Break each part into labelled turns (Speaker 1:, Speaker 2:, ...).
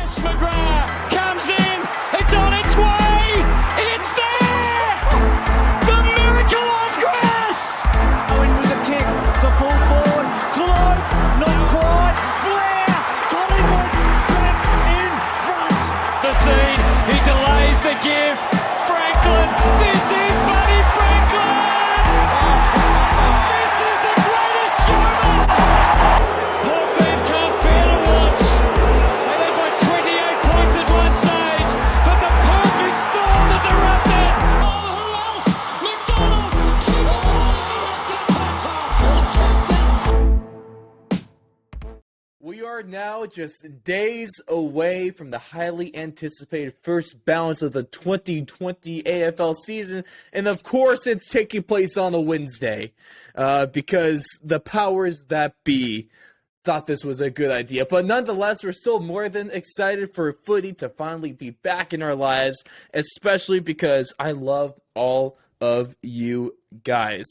Speaker 1: McGrath comes in, it's on its way, it's there! The miracle on grass!
Speaker 2: Owen with a kick to full forward, Cloak, not quite, Blair, Collingwood back in front.
Speaker 1: The seed, he delays the give, Franklin, this is Buddy Franklin! This is the greatest showman! Poor fans can't bear to watch. They led by 28 points at one stage, but the perfect storm has erupted. Oh, who else? McDonald!
Speaker 3: We are now just days away from the highly anticipated first bounce of the 2020 AFL season, and of course it's taking place on a Wednesday, because the powers that be thought this was a good idea. But nonetheless, we're still more than excited for footy to finally be back in our lives, especially because I love all of you guys.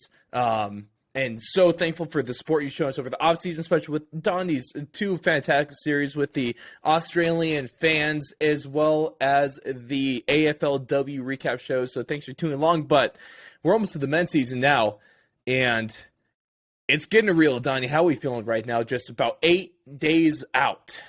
Speaker 3: And so thankful for the support you show us over the offseason, especially with Donnie's two fantastic series with the Australian fans as well as the AFLW recap shows. So thanks for tuning along. But we're almost to the men's season now, and it's getting real. Donnie, how are we feeling right now? Just about 8 days out.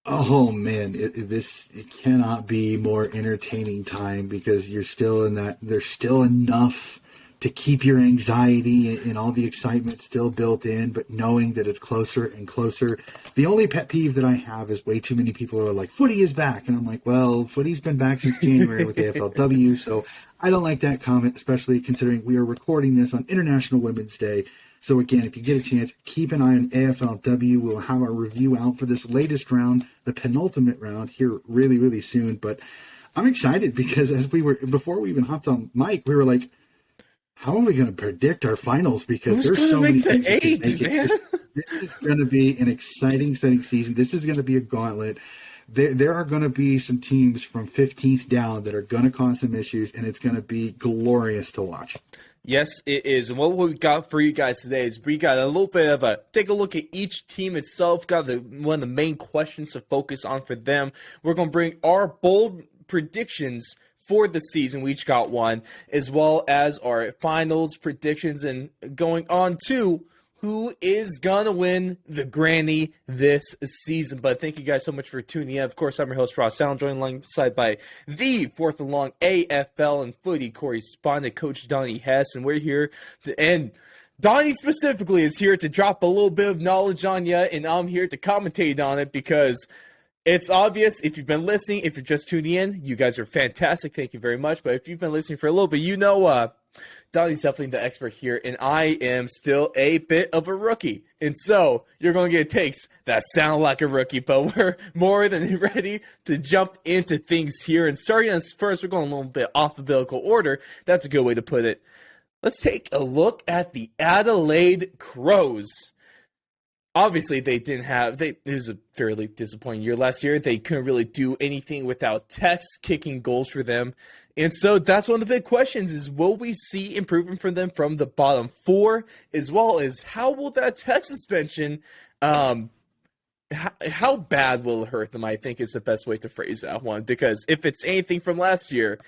Speaker 4: Oh man, it cannot be more entertaining time because you're still in that. There's still enough to keep your anxiety and all the excitement still built in, but knowing that it's closer and closer. The only pet peeve that I have is way too many people are like, footy is back. And I'm like, well, footy's been back since January with AFLW, so I don't like that comment, especially considering we are recording this on International Women's Day. So again, if you get a chance, keep an eye on AFLW. We'll have our review out for this latest round, the penultimate round, here really, really soon. But I'm excited because before we even hopped on mic, we were like, how are we going to predict our finals? Because there's so many things that can make it. This is going to be an exciting season. This is going to be a gauntlet. There are going to be some teams from 15th down that are going to cause some issues, and it's going to be glorious to watch.
Speaker 3: Yes, it is. And what we got for you guys today is we got a little bit of take a look at each team itself, got one of the main questions to focus on for them. We're going to bring our bold predictions for the season. We each got one, as well as our finals predictions and going on to who is going to win the granny this season. But thank you guys so much for tuning in. Of course, I'm your host, Ross Allen, joined alongside by the fourth and long AFL and footy correspondent, Coach Donnie Hess. And we're here and Donnie specifically is here to drop a little bit of knowledge on you, and I'm here to commentate on it because it's obvious. If you've been listening, if you're just tuning in, you guys are fantastic. Thank you very much. But if you've been listening for a little bit, you know Donnie's definitely the expert here, and I am still a bit of a rookie. And so you're going to get takes that sound like a rookie, but we're more than ready to jump into things here. And starting us first, we're going a little bit alphabetical order. That's a good way to put it. Let's take a look at the Adelaide Crows. Obviously, it was a fairly disappointing year last year. They couldn't really do anything without Tex kicking goals for them. And so that's one of the big questions is, will we see improvement from them from the bottom four, as well as how will that Tex suspension, how bad will it hurt them, I think is the best way to phrase that one. Because if it's anything from last year,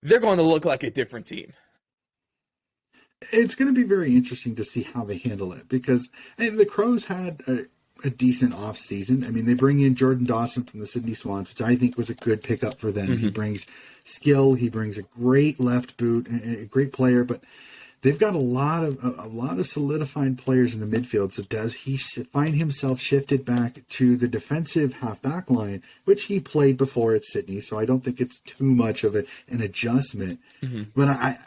Speaker 3: they're going to look like a different team.
Speaker 4: It's going to be very interesting to see how they handle it because the Crows had a decent off season. I mean, they bring in Jordan Dawson from the Sydney Swans, which I think was a good pickup for them. Mm-hmm. He brings skill. He brings a great left boot, and a great player, but they've got a lot of solidified players in the midfield. So does he find himself shifted back to the defensive half-back line, which he played before at Sydney? So I don't think it's too much of an adjustment. Mm-hmm. But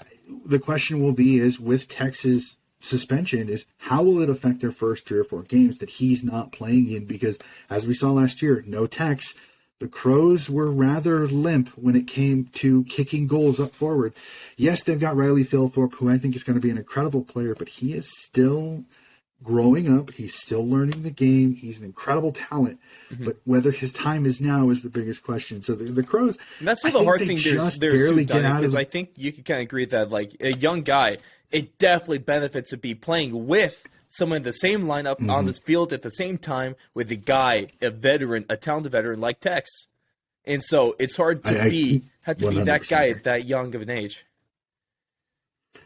Speaker 4: the question will be is with Texas suspension is how will it affect their first 3 or 4 games that he's not playing in? Because as we saw last year, no Tex, the Crows were rather limp when it came to kicking goals up forward. Yes, they've got Riley Philthorpe, who I think is going to be an incredible player, but he is still growing up. He's still learning the game. He's an incredible talent, but whether his time is now is the biggest question. So the Crows,
Speaker 3: and that's the hard thing. There's barely get out of. I think you can kind of agree that like a young guy, it definitely benefits to be playing with someone in the same lineup on this field at the same time with a guy, a veteran, a talented veteran like Tex. And so it's hard to be that guy at that young of an age.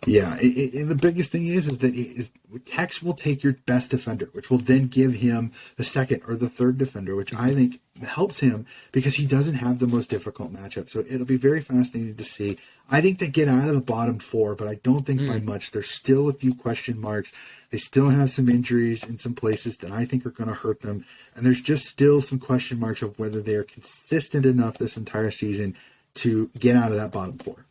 Speaker 4: Yeah, and the biggest thing is that Tex will take your best defender, which will then give him the second or the third defender, which I think helps him because he doesn't have the most difficult matchup. So it'll be very fascinating to see. I think they get out of the bottom four, but I don't think by much. There's still a few question marks. They still have some injuries in some places that I think are going to hurt them. And there's just still some question marks of whether they are consistent enough this entire season to get out of that bottom four.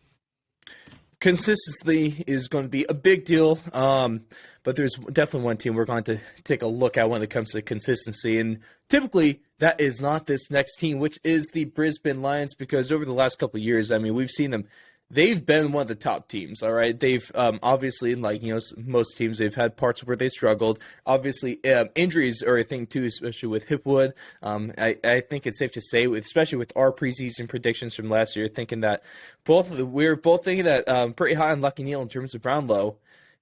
Speaker 3: Consistency is going to be a big deal, but there's definitely one team we're going to take a look at when it comes to consistency, and typically that is not this next team, which is the Brisbane Lions, because over the last couple of years, I mean, we've seen them. They've been one of the top teams, all right? They've obviously, like, you know, most teams, they've had parts where they struggled. Obviously, injuries are a thing too, especially with Hipwood. I think it's safe to say, especially with our preseason predictions from last year, thinking that we were both thinking that pretty high on Lucky Neal in terms of Brownlow,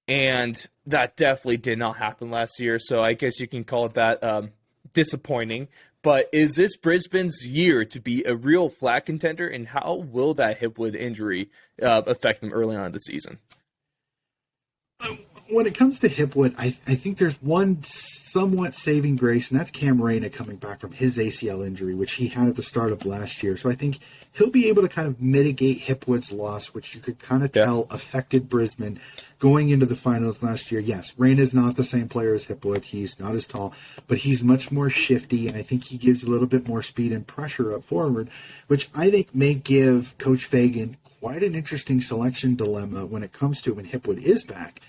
Speaker 3: and that definitely did not happen last year. So I guess you can call it that disappointing. But is this Brisbane's year to be a real flag contender, and how will that Hipwood injury affect them early on in the season?
Speaker 4: When it comes to Hipwood, I think there's one somewhat saving grace, and that's Cam Rayner coming back from his ACL injury, which he had at the start of last year. So I think he'll be able to kind of mitigate Hipwood's loss, which you could kind of tell affected Brisbane going into the finals last year. Yes, Rayner's not the same player as Hipwood. He's not as tall, but he's much more shifty, and I think he gives a little bit more speed and pressure up forward, which I think may give Coach Fagan quite an interesting selection dilemma when it comes to when Hipwood is back.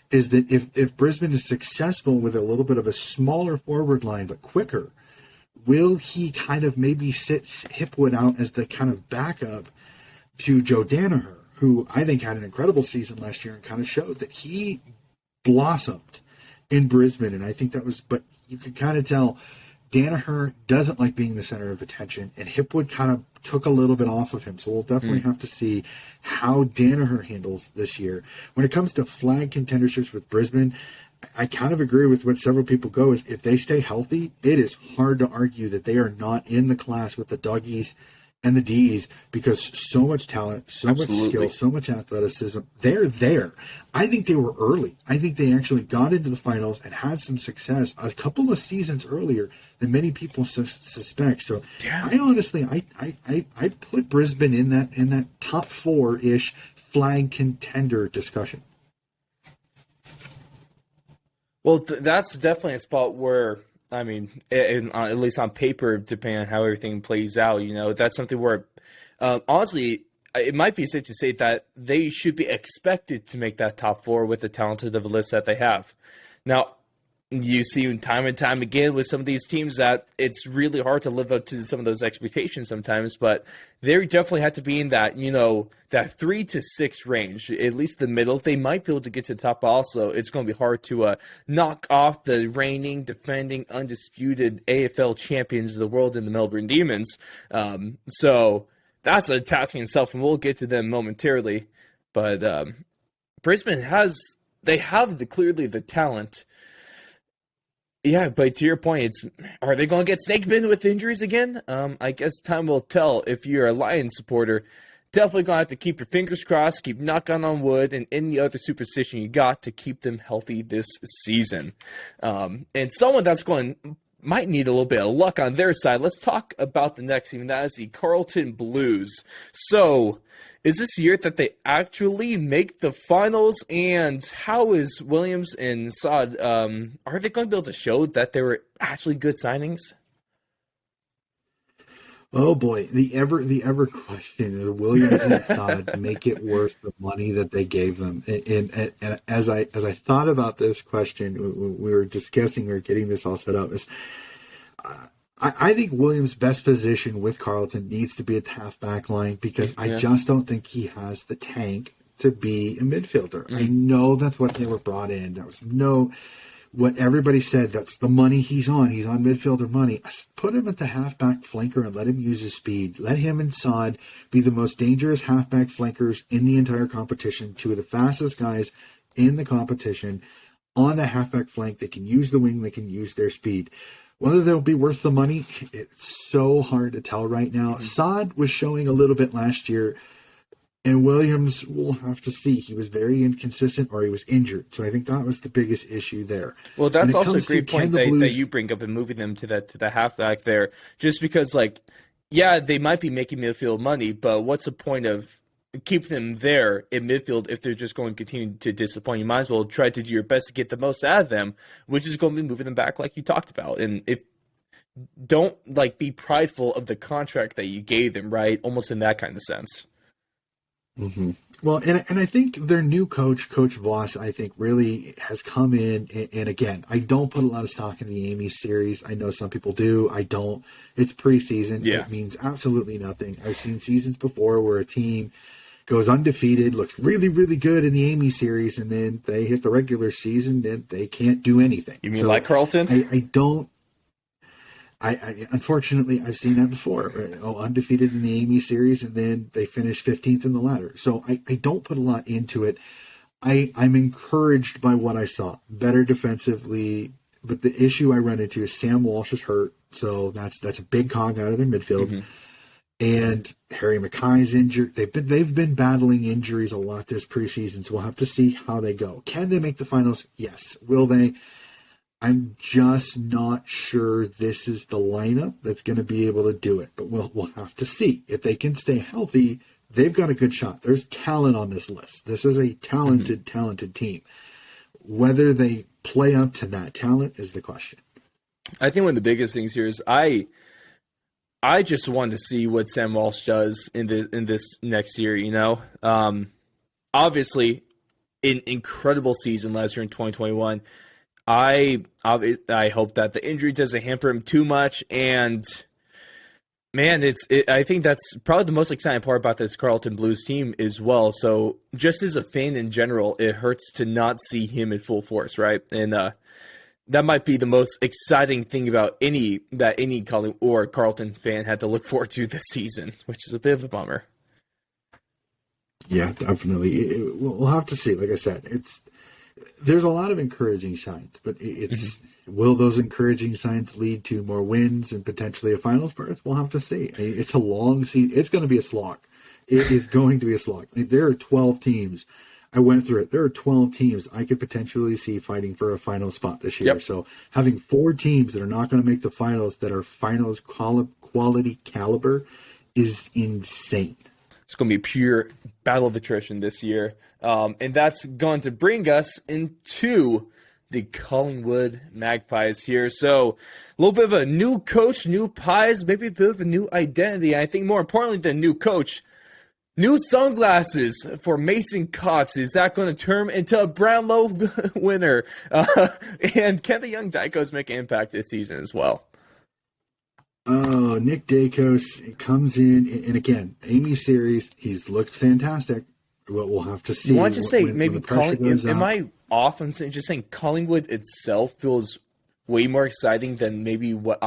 Speaker 4: Is that if Brisbane is successful with a little bit of a smaller forward line but quicker, will he kind of maybe sit Hipwood out as the kind of backup to Joe Danaher, who I think had an incredible season last year and kind of showed that he blossomed in Brisbane. And I think that was, but you could kind of tell Danaher doesn't like being the center of attention, and Hipwood kind of took a little bit off of him. So we'll definitely have to see how Danaher handles this year. When it comes to flag contenderships with Brisbane, I kind of agree with what several people go is if they stay healthy, it is hard to argue that they are not in the class with the Doggies and the D's, because so much talent, so much skill, so much athleticism, they're there. I think they were early. I think they actually got into the finals and had some success a couple of seasons earlier than many people suspect. So I honestly, I put Brisbane in that top four-ish flag contender discussion.
Speaker 3: Well, that's definitely a spot where, I mean, at least on paper, depending on how everything plays out, you know, that's something where, honestly, it might be safe to say that they should be expected to make that top four with the talented of a list that they have. Now, you see time and time again with some of these teams that it's really hard to live up to some of those expectations sometimes, but they definitely have to be in that, you know, that 3 to 6 range, at least the middle. They might be able to get to the top. Also, it's going to be hard to knock off the reigning, defending, undisputed AFL champions of the world in the Melbourne Demons. So that's a task in itself, and we'll get to them momentarily. But Brisbane have clearly the talent. Yeah, but to your point, are they going to get snake bitten with injuries again? I guess time will tell. If you're a Lions supporter, definitely going to have to keep your fingers crossed, keep knocking on wood, and any other superstition you got to keep them healthy this season. And someone that's might need a little bit of luck on their side. Let's talk about the next team, and that is the Carlton Blues. So, is this year that they actually make the finals? And how is Williams and Saad, are they going to be able to show that they were actually good signings?
Speaker 4: Oh boy, the ever question: Williams and Saad make it worth the money that they gave them? And as I thought about this question, we were discussing or getting this all set up. I think Williams' best position with Carlton needs to be at the halfback line, because I just don't think he has the tank to be a midfielder. I know that's what they were brought in. There was what everybody said, that's the money he's on. He's on midfielder money. Put him at the halfback flanker and let him use his speed. Let him and Saad be the most dangerous halfback flankers in the entire competition, two of the fastest guys in the competition. on the halfback flank. They can use the wing. They can use their speed. Whether they'll be worth the money, it's so hard to tell right now. Saad was showing a little bit last year, and Williams, we'll have to see. He was very inconsistent, or he was injured. So I think that was the biggest issue there.
Speaker 3: Well, that's also a great point that you bring up in moving them to the halfback there. Just because, like, yeah, they might be making midfield money, but what's the point of keep them there in midfield if they're just going to continue to disappoint? You might as well try to do your best to get the most out of them, which is going to be moving them back like you talked about. And if don't like be prideful of the contract that you gave them, right? Almost in that kind of sense.
Speaker 4: Mm-hmm. Well, and I think their new coach, Coach Voss, I think really has come in. And again, I don't put a lot of stock in the Amy series. I know some people do. I don't. It's preseason.
Speaker 3: Yeah.
Speaker 4: It means absolutely nothing. I've seen seasons before where a team goes undefeated, looks really, really good in the Amy series, and then they hit the regular season and they can't do anything.
Speaker 3: You mean like Carlton?
Speaker 4: I don't. I unfortunately, I've seen that before. Right? Oh, undefeated in the Amy series, and then they finish 15th in the ladder. So I don't put a lot into it. I'm encouraged by what I saw. Better defensively, but the issue I run into is Sam Walsh is hurt, so that's a big cog out of their midfield. Mm-hmm. And Harry Mackay's injured. They've been battling injuries a lot this preseason, so we'll have to see how they go. Can they make the finals? Yes. Will they? I'm just not sure this is the lineup that's going to be able to do it, but we'll have to see. If they can stay healthy, they've got a good shot. There's talent on this list. This is a talented team. Whether they play up to that talent is the question.
Speaker 3: I think one of the biggest things here is I just want to see what Sam Walsh does in this next year. You know, obviously, an incredible season last year in 2021. I hope that the injury doesn't hamper him too much, and man, I think that's probably the most exciting part about this Carlton Blues team as well. So just as a fan in general, it hurts to not see him in full force, right? And that might be the most exciting thing about any Collingwood or Carlton fan had to look forward to this season, which is a bit of a bummer.
Speaker 4: Yeah, definitely. We'll have to see. Like I said, there's a lot of encouraging signs, but will those encouraging signs lead to more wins and potentially a finals berth? We'll have to see. It's a long season. It's going to be a slog. It is going to be a slog. There are 12 teams. I went through it. There are 12 teams I could potentially see fighting for a final spot this year. Yep. So having 4 teams that are not going to make the finals that are finals quality caliber is insane.
Speaker 3: It's going to be pure battle of attrition this year. And that's going to bring us into the Collingwood Magpies here. So a little bit of a new coach, new pies, maybe a bit of a new identity. I think more importantly than new coach, new sunglasses for Mason Cox. Is that going to turn into a Brownlow winner? And can the young Dykos make an impact this season as well?
Speaker 4: Oh, Nick Dacos comes in, and again, Amy series, he's looked fantastic. We'll have to see.
Speaker 3: You want to say maybe am I off on just saying Collingwood itself feels way more exciting than maybe what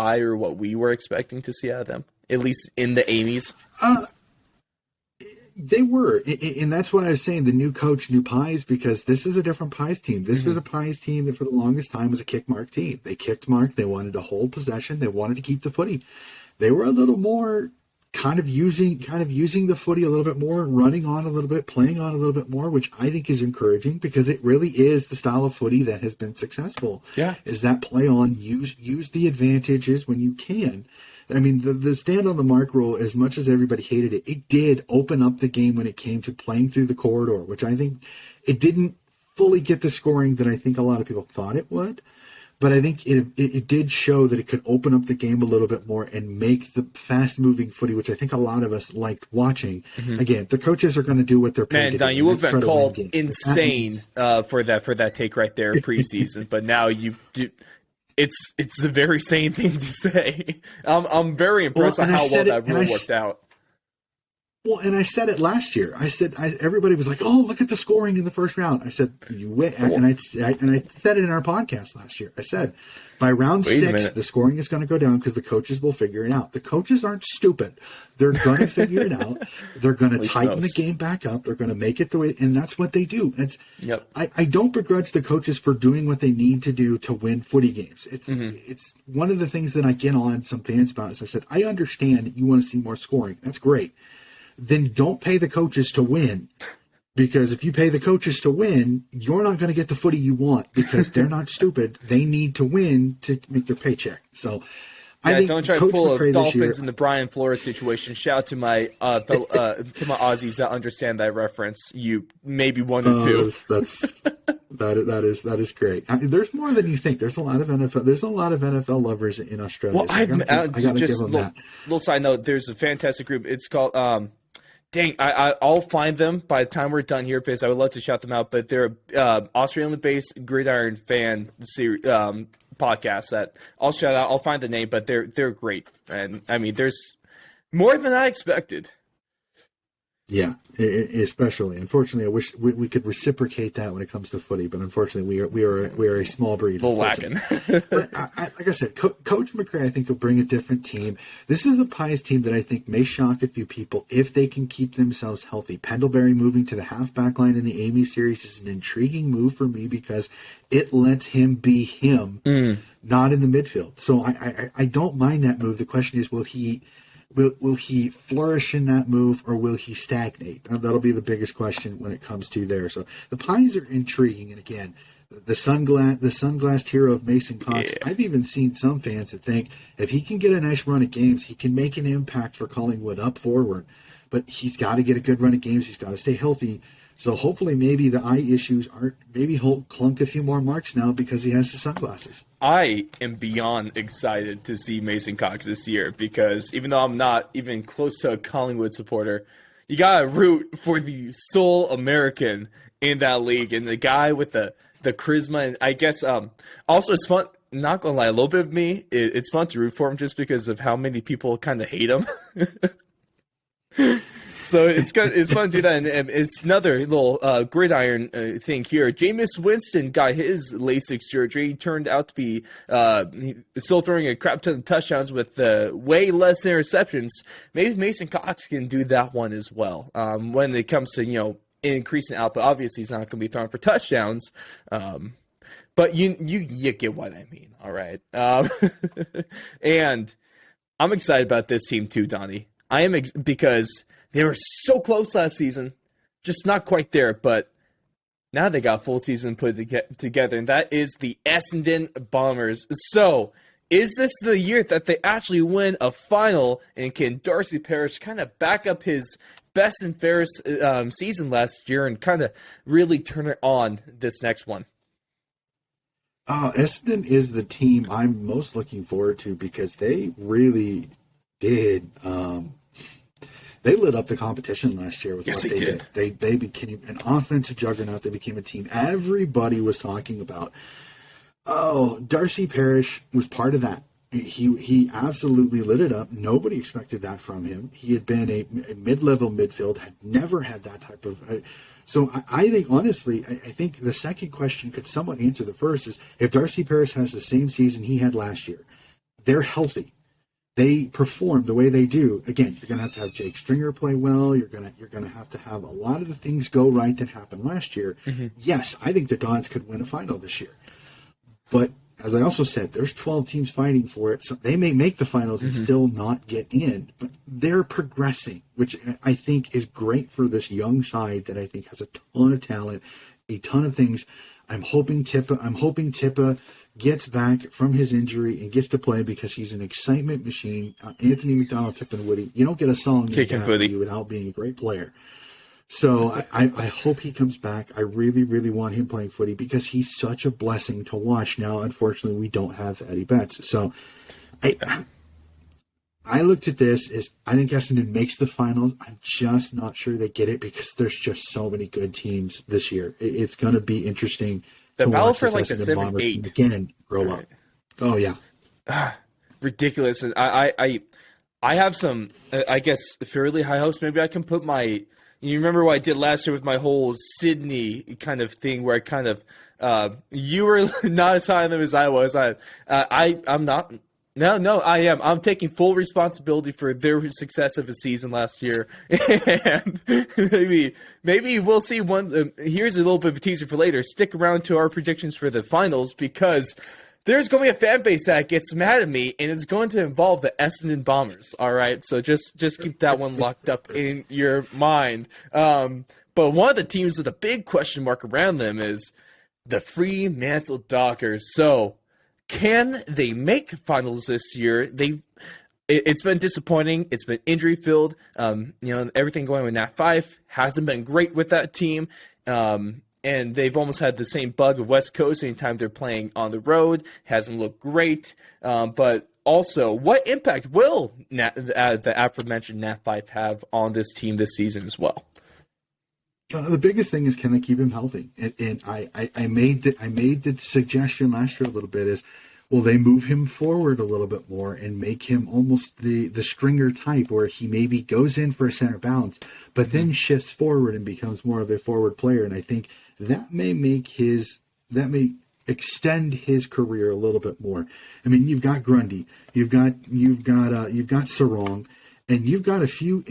Speaker 3: we were expecting to see out of them, at least in the Amy's?
Speaker 4: They were, and that's what I was saying, the new coach, new pies, because this is a different pies team. This was a pies team that for the longest time was a kick mark team. They kicked mark. They wanted to hold possession. They wanted to keep the footy. They were a little more kind of using the footy a little bit more, running on a little bit, playing on a little bit more, which I think is encouraging because it really is the style of footy that has been successful.
Speaker 3: Yeah.
Speaker 4: Is that play on, use the advantages when you can. I mean, the stand on the mark rule, as much as everybody hated it, it did open up the game when it came to playing through the corridor, which I think it didn't fully get the scoring that I think a lot of people thought it would. But I think it did show that it could open up the game a little bit more and make the fast-moving footy, which I think a lot of us liked watching. Mm-hmm. Again, the coaches are going to do what they're paid to do.
Speaker 3: Man, Don, you would have been called insane for that take right there preseason, but now you do. It's a very sane thing to say. I'm very impressed on how well that rule worked out.
Speaker 4: Well, and I said it last year. Everybody was like, "Oh, look at the scoring in the first round." I said, "You wait," and I said it in our podcast last year. I said, by round 6, the scoring is going to go down because the coaches will figure it out. The coaches aren't stupid; they're going to figure it out. They're going to tighten the game back up. They're going to make it the way, and that's what they do. I don't begrudge the coaches for doing what they need to do to win footy games. It's one of the things that I get on some fans about. Is I said, I understand that you want to see more scoring. That's great. Then don't pay the coaches to win, because if you pay the coaches to win, you're not going to get the footy you want, because they're not stupid. They need to win to make their paycheck. So I think
Speaker 3: don't try to pull a Dolphins in the Brian Flores situation. Shout out to my to my Aussies that understand that reference. You maybe 1 or 2.
Speaker 4: That is great. I mean, there's more than you think. There's a lot of NFL lovers in Australia.
Speaker 3: Well,
Speaker 4: so I gotta give them that.
Speaker 3: Little side note: there's a fantastic group. It's called I'll find them by the time we're done here, because I would love to shout them out. But they're Australian-based gridiron fan series, podcast that I'll shout out. I'll find the name, but they're great, and I mean, there's more than I expected.
Speaker 4: Yeah, especially. Unfortunately, I wish we could reciprocate that when it comes to footy, but unfortunately, we are a small breed.
Speaker 3: Lacking.
Speaker 4: But like I said, Coach McRae, I think, will bring a different team. This is a Pies team that I think may shock a few people if they can keep themselves healthy. Pendlebury moving to the halfback line in the Amy series is an intriguing move for me, because it lets him be him, not in the midfield. So I don't mind that move. The question is, will he flourish in that move, or will he stagnate? That'll be the biggest question when it comes to there. So the Pies are intriguing, and again, the sunglassed hero of Mason Cox. Yeah. I've even seen some fans that think if he can get a nice run of games, he can make an impact for Collingwood up forward. But he's got to get a good run of games. He's got to stay healthy. So hopefully, maybe the eye issues aren't. Maybe he'll clunk a few more marks now because he has the sunglasses.
Speaker 3: I am beyond excited to see Mason Cox this year, because even though I'm not even close to a Collingwood supporter, you gotta root for the sole American in that league, and the guy with the charisma. And I guess also it's fun. Not gonna lie, a little bit of me, it's fun to root for him just because of how many people kind of hate him. So it's fun to do that, and it's another little gridiron thing here. Jameis Winston got his LASIK surgery. He turned out to be still throwing a crap ton of touchdowns with way less interceptions. Maybe Mason Cox can do that one as well. When it comes to increasing output, obviously he's not going to be throwing for touchdowns, but you get what I mean. All right, and I'm excited about this team too, Donnie. I am because they were so close last season, just not quite there, but now they got full season put together, and that is the Essendon Bombers. So, is this the year that they actually win a final, and can Darcy Parish kind of back up his best and fairest season last year and kind of really turn it on this next one?
Speaker 4: Essendon is the team I'm most looking forward to, because they really did. They lit up the competition last year with what they did. They became an offensive juggernaut. They became a team everybody was talking about. Oh, Darcy Parish was part of that. He absolutely lit it up. Nobody expected that from him. He had been a mid-level midfield, had never had that type of... So I think, honestly, I think the second question could somewhat answer the first is, if Darcy Parish has the same season he had last year, they're healthy, they perform the way they do, again, you're going to have Jake Stringer play well. You're going to have a lot of the things go right that happened last year. Mm-hmm. Yes, I think the Dons could win a final this year. But as I also said, there's 12 teams fighting for it. So they may make the finals and still not get in, but they're progressing, which I think is great for this young side that I think has a ton of talent, a ton of things. I'm hoping Tippa gets back from his injury and gets to play, because he's an excitement machine. Anthony McDonald, Tippin Woody, you don't get a song without being a great player. So I hope he comes back. I really, really want him playing footy, because he's such a blessing to watch. Now, unfortunately, we don't have Eddie Betts. So I looked at this as, I think Essendon makes the finals. I'm just not sure they get it, because there's just so many good teams this year. It's going to be interesting.
Speaker 3: The battle for like the 7-8
Speaker 4: again grow up. Oh yeah,
Speaker 3: ridiculous. And I I have some, I guess, fairly high hopes. Maybe I can put my. You remember what I did last year with my whole Sydney kind of thing, where I kind of you were not as high on them as I was. I'm not. No, I am. I'm taking full responsibility for their success of the season last year, and maybe we'll see one. Here's a little bit of a teaser for later. Stick around to our predictions for the finals, because there's going to be a fan base that gets mad at me, and it's going to involve the Essendon Bombers. All right, so just keep that one locked up in your mind. But one of the teams with a big question mark around them is the Fremantle Dockers. So, can they make finals this year? It's been disappointing. It's been injury filled. Everything going with Nat 5 hasn't been great with that team. And they've almost had the same bug of West Coast anytime they're playing on the road. Hasn't looked great. But also, what impact will the aforementioned Nat 5 have on this team this season as well?
Speaker 4: The biggest thing is, can they keep him healthy? And I made the suggestion last year a little bit is, will they move him forward a little bit more and make him almost the stringer type, where he maybe goes in for a center bounce, but then shifts forward and becomes more of a forward player. And I think that may extend his career a little bit more. I mean, you've got Grundy, you've got Sarong. And you've got a few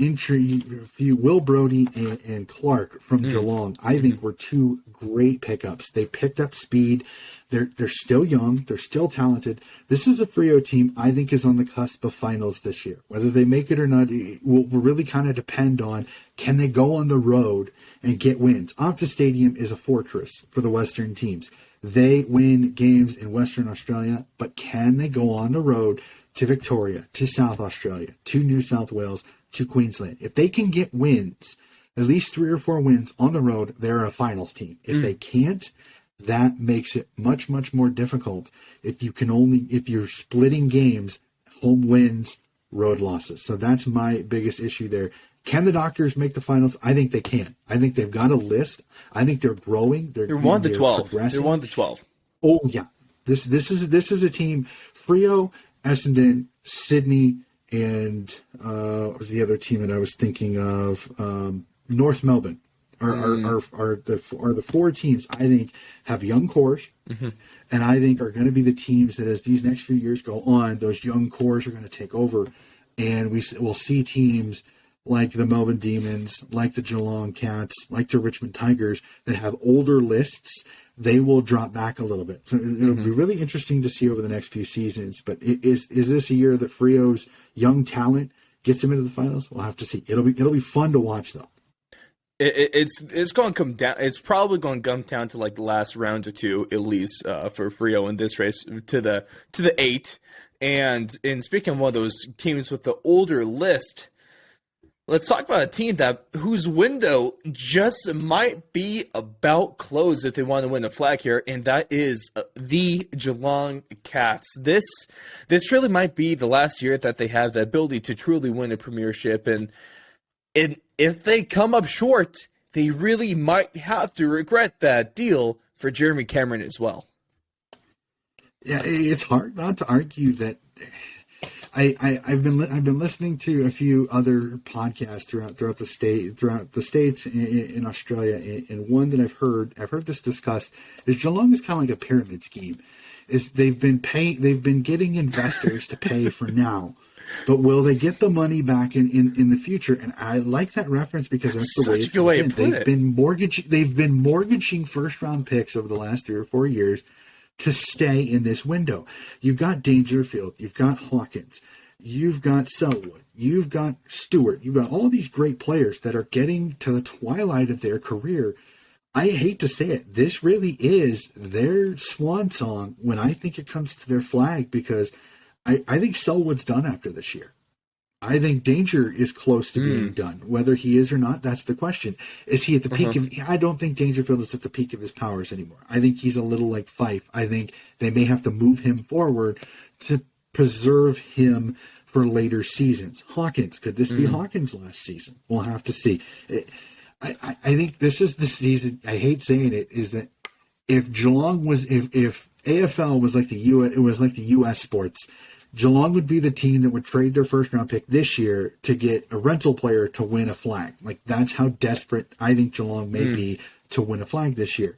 Speaker 4: Will Brody and Clark from Geelong. I think were two great pickups. They picked up speed. They're still young. They're still talented. This is a Freo team I think is on the cusp of finals this year. Whether they make it or not will really kind of depend on, can they go on the road and get wins. Optus Stadium is a fortress for the Western teams. They win games in Western Australia, but can they go on the road to Victoria, to South Australia, to New South Wales, to Queensland? If they can get wins, at least 3 or 4 wins on the road, they're a finals team. If they can't, that makes it much, much more difficult. If you're splitting games, home wins, road losses. So that's my biggest issue there. Can the Dockers make the finals? I think they can. I think they've got a list. I think they're growing. They're
Speaker 3: 1 to 12. They're 1 to 12.
Speaker 4: Oh yeah. This is a team. Freo, Essendon, Sydney, and what was the other team that I was thinking of? North Melbourne are the 4 teams I think have young cores, and I think are going to be the teams that, as these next few years go on, those young cores are going to take over, and we'll see teams like the Melbourne Demons, like the Geelong Cats, like the Richmond Tigers that have older lists. They will drop back a little bit. So it'll be really interesting to see over the next few seasons. But is this a year that Freo's young talent gets them into the finals? We'll have to see. It'll be fun to watch, though.
Speaker 3: It's going to come down. It's probably going to come down to like the last round or two, at least for Freo in this race to the 8. And speaking of one of those teams with the older list, let's talk about a team whose window just might be about closed if they want to win a flag here, and that is the Geelong Cats. This really might be the last year that they have the ability to truly win a premiership, and if they come up short, they really might have to regret that deal for Jeremy Cameron as well.
Speaker 4: Yeah, it's hard not to argue that. I've been listening to a few other podcasts throughout the states in Australia, and one that I've heard this discussed is Geelong is kind of like a pyramid scheme. Is they've been getting investors to pay for now, but will they get the money back in the future? And I like that reference because that's the way it's been. They've been mortgaging first round picks over the last 3 or 4 years to stay in this window. You've got Dangerfield, you've got Hawkins, you've got Selwood, you've got Stewart, you've got all these great players that are getting to the twilight of their career. I hate to say it, this really is their swan song when I think it comes to their flag, because I think Selwood's done after this year. I think Danger is close to being done. Whether he is or not, that's the question. Is he at the peak of... I don't think Dangerfield is at the peak of his powers anymore. I think he's a little like Fife. I think they may have to move him forward to preserve him for later seasons. Hawkins, could this be Hawkins' last season? We'll have to see. I think this is the season, I hate saying it, is that if Geelong was... If AFL was like the U.S. sports... Geelong would be the team that would trade their first round pick this year to get a rental player to win a flag. Like, that's how desperate I think Geelong may be to win a flag this year.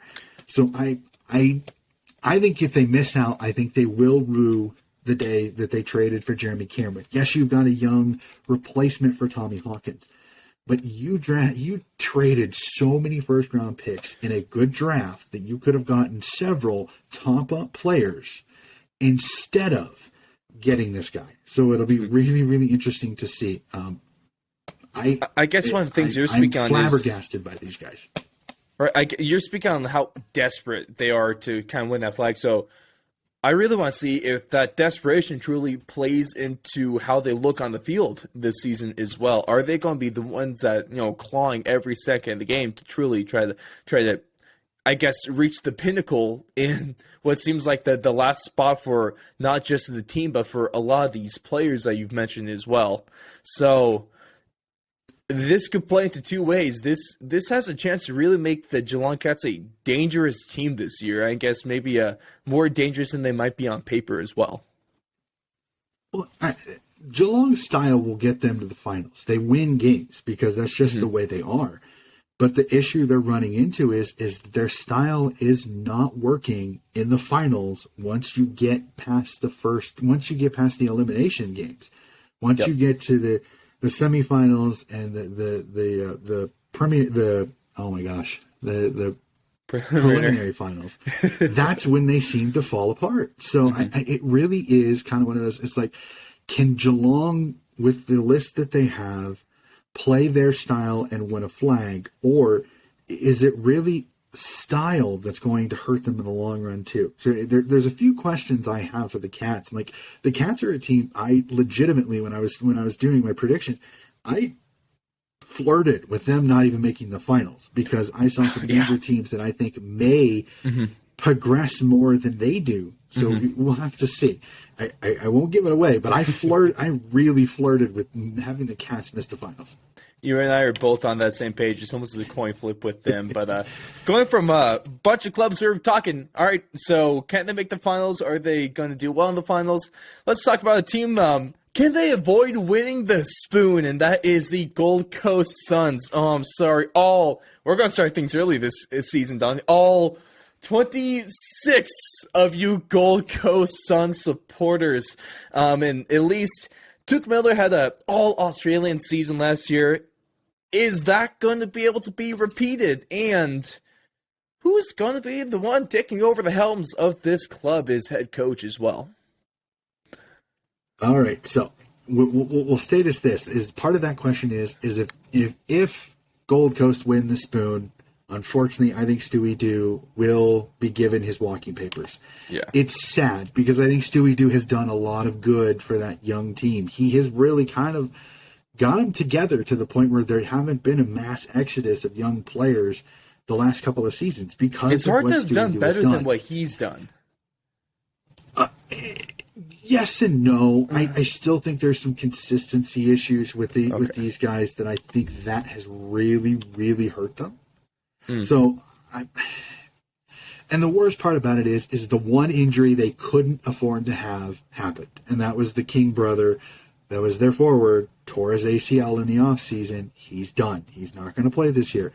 Speaker 4: So I think if they miss out, I think they will rue the day that they traded for Jeremy Cameron. Yes, you've got a young replacement for Tommy Hawkins, but you traded so many first round picks in a good draft that you could have gotten several top up players instead of getting this guy. So it'll be really, really interesting to see.
Speaker 3: I guess one of the things you're speaking on is
Speaker 4: flabbergasted by these guys.
Speaker 3: Right, you're speaking on how desperate they are to kind of win that flag. So I really want to see if that desperation truly plays into how they look on the field this season as well. Are they going to be the ones that, clawing every second of the game to truly try to, I guess, reach the pinnacle in what seems like the last spot for not just the team, but for a lot of these players that you've mentioned as well. So this could play into two ways. This has a chance to really make the Geelong Cats a dangerous team this year. I guess maybe more dangerous than they might be on paper as well.
Speaker 4: Well, Geelong's style will get them to the finals. They win games because that's just the way they are. But the issue they're running into is their style is not working in the finals once you get past the elimination games. Once you get to the semifinals and the preliminary finals, that's when they seem to fall apart. So it really is kind of one of those. It's like, can Geelong, with the list that they have, play their style and win a flag, or is it really style that's going to hurt them in the long run too? So there's a few questions I have for the Cats. Like, the Cats are a team I legitimately, when I was doing my prediction, I flirted with them not even making the finals because I saw some other teams that I think may progress more than they do. So we'll have to see. I won't give it away, but I really flirted with having the Cats miss the finals.
Speaker 3: You and I are both on that same page. It's almost a coin flip with them. But going from a bunch of clubs who are talking, all right, so can they make the finals? Are they going to do well in the finals? Let's talk about a team. Can they avoid winning the spoon? And that is the Gold Coast Suns. Oh, I'm sorry. We're going to start things early this season, Don. All 26 of you Gold Coast Suns supporters, and at least Tuke Miller had an all-Australian season last year. Is that going to be able to be repeated? And who's going to be the one taking over the helms of this club as head coach as well?
Speaker 4: All right, so we'll state as this: is part of that question is if Gold Coast win the spoon, unfortunately, I think Stewie Dew will be given his walking papers. Yeah, it's sad because I think Stewie Dew has done a lot of good for that young team. He has really kind of got them together to the point where there haven't been a mass exodus of young players the last couple of seasons because
Speaker 3: it's hard
Speaker 4: of what
Speaker 3: to have done better than what he's done.
Speaker 4: Yes and no. I still think there's some consistency issues with these guys that I think that has really, really hurt them. So, and the worst part about it is the one injury they couldn't afford to have happened, and that was the King brother. That was their forward, tore his ACL in the offseason. He's done. He's not going to play this year.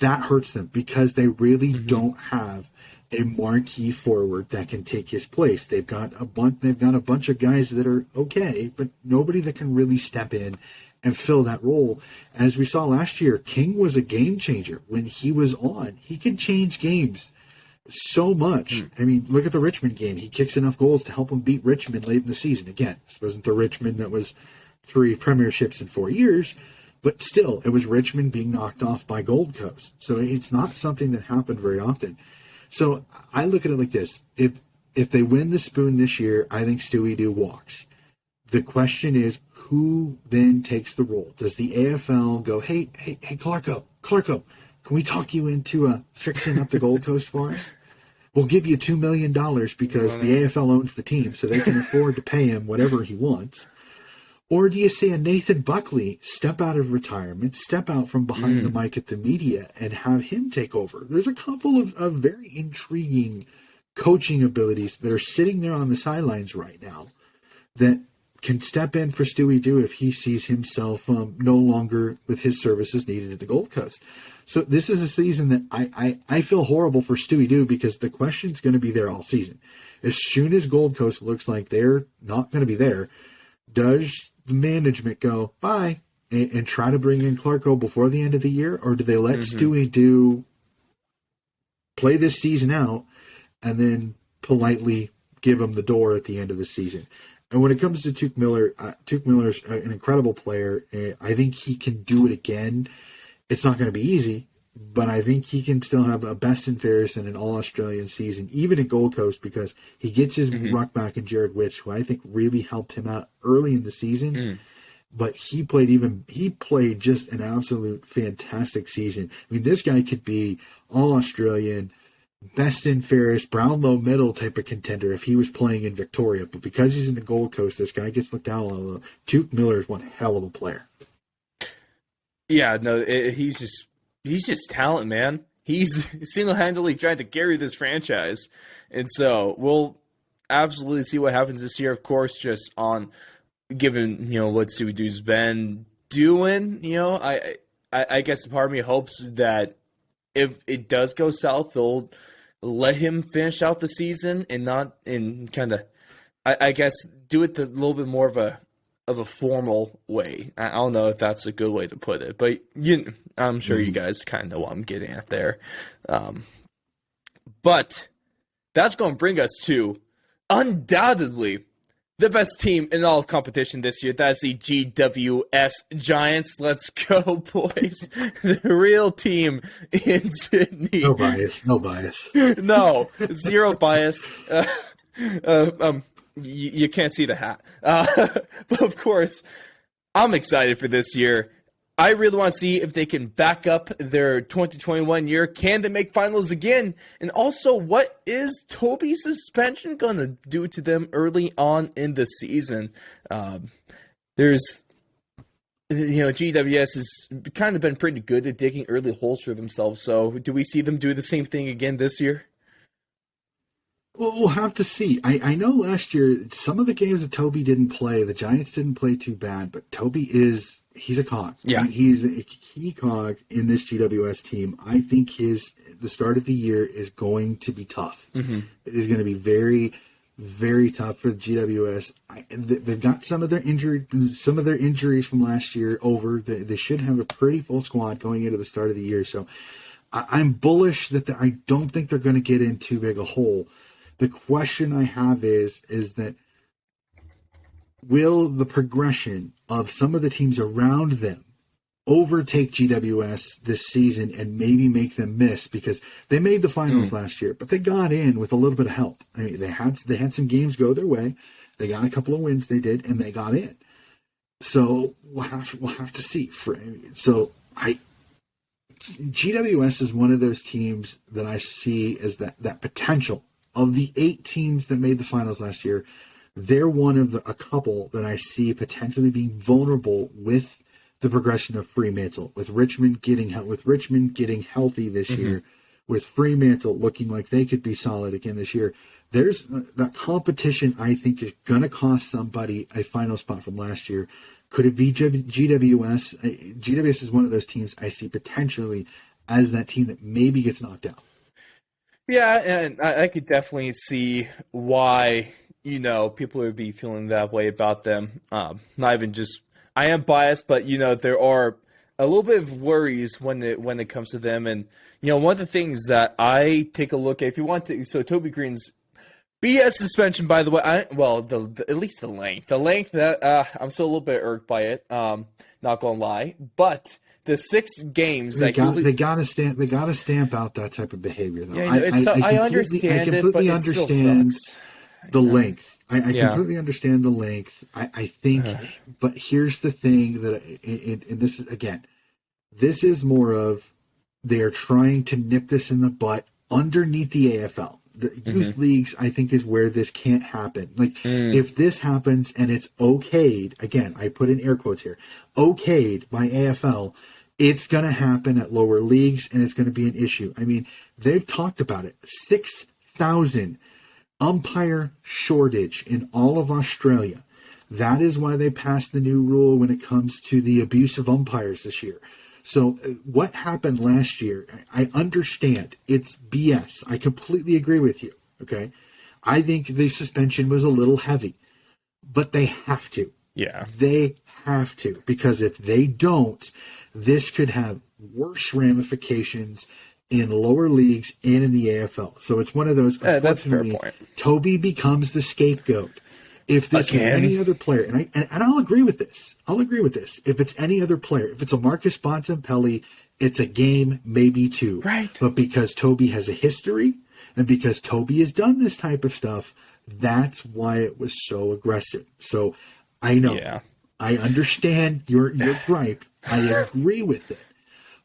Speaker 4: That hurts them because they really don't have a marquee forward that can take his place. They've got a bunch of guys that are okay, but nobody that can really step in and fill that role. And as we saw last year, King was a game changer. When he was on, he can change games so much. I mean, look at the Richmond game. He kicks enough goals to help them beat Richmond late in the season. Again, this wasn't the Richmond that was 3 premierships in 4 years, but still, it was Richmond being knocked off by Gold Coast. So it's not something that happened very often. So I look at it like this. If they win the spoon this year, I think Stewie Dew walks. The question is, who then takes the role? Does the AFL go, hey, Clarko, can we talk you into fixing up the Gold Coast for us? We'll give you $2 million because the AFL owns the team, so they can afford to pay him whatever he wants. Or do you say a Nathan Buckley step out of retirement, step out from behind the mic at the media, and have him take over? There's a couple of very intriguing coaching abilities that are sitting there on the sidelines right now that can step in for Stewie Dew if he sees himself no longer with his services needed at the Gold Coast. So this is a season that I feel horrible for Stewie Dew, because the question's going to be there all season. As soon as Gold Coast looks like they're not going to be there, does the management go, bye, and try to bring in Clarko before the end of the year? Or do they let Stewie Dew play this season out and then politely give him the door at the end of the season? And when it comes to Tuke Miller's an incredible player. I think he can do it again. It's not going to be easy, but I think he can still have a best and fairest in an All-Australian season, even at Gold Coast, because he gets his ruck back in Jared Witch, who I think really helped him out early in the season. But he played just an absolute fantastic season. I mean, this guy could be All-Australian, best and fairest, Brownlow medal type of contender if he was playing in Victoria. But because he's in the Gold Coast, this guy gets looked down on. Tuke Miller is one hell of a player.
Speaker 3: Yeah, no, he's just talent, man. He's single-handedly trying to carry this franchise. And so we'll absolutely see what happens this year, of course, just on given, what Stewie Dew's been doing. I guess part of me hopes that if it does go south, they'll let him finish out the season and not in kind of, I guess, do it a little bit more of a formal way. I don't know if that's a good way to put it, but I'm sure you guys kind of know what I'm getting at there. But that's going to bring us to undoubtedly the best team in all of competition this year. That's the GWS Giants. Let's go, boys. The real team in Sydney.
Speaker 4: No bias.
Speaker 3: No, zero bias. You can't see the hat. But of course, I'm excited for this year. I really want to see if they can back up their 2021 year. Can they make finals again? And also, what is Toby's suspension going to do to them early on in the season? GWS has kind of been pretty good at digging early holes for themselves. So do we see them do the same thing again this year?
Speaker 4: Well, we'll have to see. I know last year, some of the games that Toby didn't play, the Giants didn't play too bad, but Toby he's a cog.
Speaker 3: Yeah.
Speaker 4: He's a key cog in this GWS team. I think the start of the year is going to be tough. It is going to be very, very tough for the GWS. They've got some of their injuries from last year over. They should have a pretty full squad going into the start of the year. So I'm bullish that I don't think they're going to get in too big a hole. The question I have is that will the progression of some of the teams around them overtake GWS this season and maybe make them miss? Because they made the finals last year, but they got in with a little bit of help. I mean, they had some games go their way. They got a couple of wins, they did, and they got in. So we'll have to see. GWS is one of those teams that I see as that potential. Of the 8 teams that made the finals last year, they're one of a couple that I see potentially being vulnerable with the progression of Fremantle, with Richmond getting healthy this year, with Fremantle looking like they could be solid again this year. There's that competition, I think, is going to cost somebody a final spot from last year. Could it be GWS? GWS is one of those teams I see potentially as that team that maybe gets knocked out.
Speaker 3: Yeah, and I could definitely see why, people would be feeling that way about them. Not even just, I am biased, but, there are a little bit of worries when it comes to them. And, one of the things that I take a look at, if you want to, so Toby Green's BS suspension, by the way, at least the length that I'm still a little bit irked by it, not going to lie, but the 6 games
Speaker 4: they got to stamp out that type of behavior, though.
Speaker 3: Yeah, I understand it, but it still sucks.
Speaker 4: The length. I completely understand the length. I think, but here's the thing and this is, again, this is more of they are trying to nip this in the butt underneath the AFL. The youth leagues, I think, is where this can't happen. If this happens and it's okayed, again, I put in air quotes here, okayed by AFL, it's going to happen at lower leagues and it's going to be an issue. I mean, they've talked about it. 6,000 umpire shortage in all of Australia. That is why they passed the new rule when it comes to the abuse of umpires this year. So what happened last year, I understand. It's BS. I completely agree with you, okay? I think the suspension was a little heavy, but they have to.
Speaker 3: Yeah.
Speaker 4: They have to, because if they don't, this could have worse ramifications in lower leagues and in the AFL. So it's one of those,
Speaker 3: that's a fair
Speaker 4: unfortunately,
Speaker 3: point.
Speaker 4: Toby becomes the scapegoat. If this was any other player, and I'll agree with this. If it's any other player, if it's a Marcus Bontempelli, it's a game, maybe two.
Speaker 3: Right.
Speaker 4: But because Toby has a history, and because Toby has done this type of stuff, that's why it was so aggressive. So I know.
Speaker 3: Yeah.
Speaker 4: I understand your gripe. I agree with it.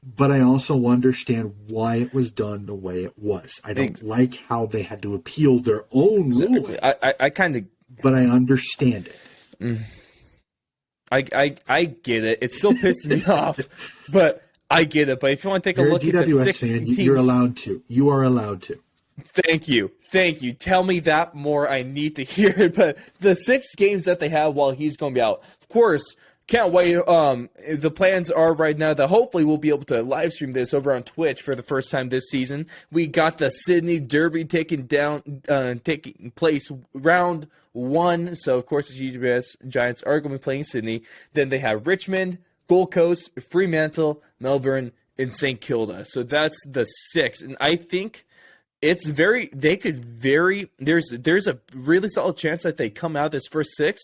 Speaker 4: But I also understand why it was done the way it was. I don't like how they had to appeal their own ruling.
Speaker 3: I kind of...
Speaker 4: But I understand it.
Speaker 3: I get it. It still pisses me off, but I get it. But if you want to take a look at the
Speaker 4: GWS
Speaker 3: 6
Speaker 4: fan,
Speaker 3: teams...
Speaker 4: you're allowed to. You are allowed to.
Speaker 3: Thank you. Tell me that more. I need to hear it. But the 6 games that they have while he's going to be out, of course, can't wait. The plans are right now that hopefully we'll be able to live stream this over on Twitch for the first time this season. We got the Sydney Derby taking place round 1. So, of course, the GWS Giants are going to be playing Sydney. Then they have Richmond, Gold Coast, Fremantle, Melbourne, and St. Kilda. So that's the 6. And I think there's a really solid chance that they come out this first 6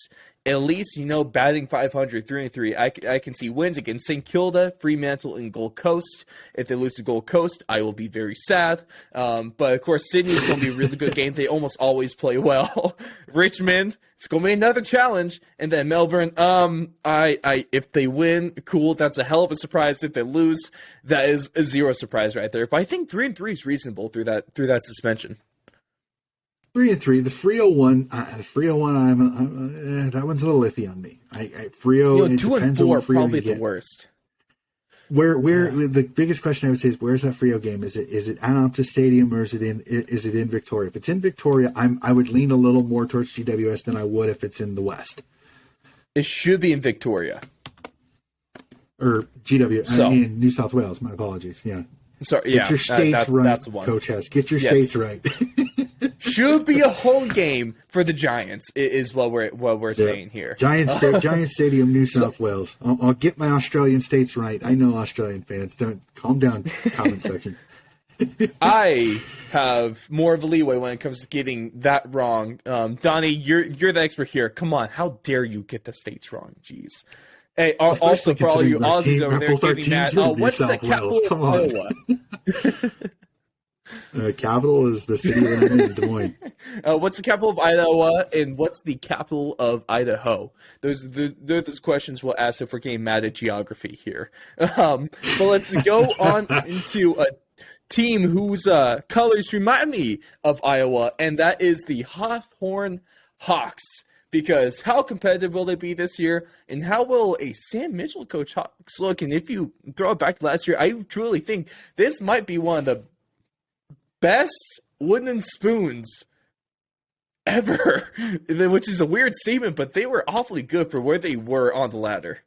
Speaker 3: at least, batting 500, 3-3. I can see wins against St. Kilda, Fremantle, and Gold Coast. If they lose to Gold Coast, I will be very sad. But of course, Sydney's going to be a really good game. They almost always play well. Richmond, it's going to be another challenge. And then Melbourne, if they win, cool. That's a hell of a surprise. If they lose, that is a zero surprise right there. But I think 3-3 is reasonable through that suspension.
Speaker 4: 3-3. The Frio one, that one's a little iffy on me. Frio,
Speaker 3: 2-4 probably the worst.
Speaker 4: Where the biggest question I would say is, where's that Frio game? Is it at Optus Stadium, or is it in Victoria? If it's in Victoria, I would lean a little more towards GWS than I would if it's in the West.
Speaker 3: It should be in Victoria.
Speaker 4: Or GWS, I mean New South Wales. My apologies. Yeah.
Speaker 3: Sorry. Yeah.
Speaker 4: Get your states right,
Speaker 3: that's one.
Speaker 4: Coach Hess. Get your states right.
Speaker 3: Should be a home game for the Giants, is what we're saying here.
Speaker 4: Giant Stadium, New South Wales. I'll get my Australian states right. I know Australian fans. Don't calm down, comment section.
Speaker 3: I have more of a leeway when it comes to getting that wrong. Donnie, you're the expert here. Come on, how dare you get the states wrong? Jeez. Hey, also for all you Aussies over there getting that, what's the capital of Iowa?
Speaker 4: Capital is the city that I'm in, Des Moines.
Speaker 3: What's the capital of Iowa, and what's the capital of Idaho? Those questions we'll ask if we're getting mad at geography here. But let's go on into a team whose colors remind me of Iowa, and that is the Hawthorne Hawks. Because how competitive will they be this year, and how will a Sam Mitchell coach Hawks look? And if you throw it back to last year, I truly think this might be one of the best wooden spoons ever, which is a weird statement, but they were awfully good for where they were on the ladder.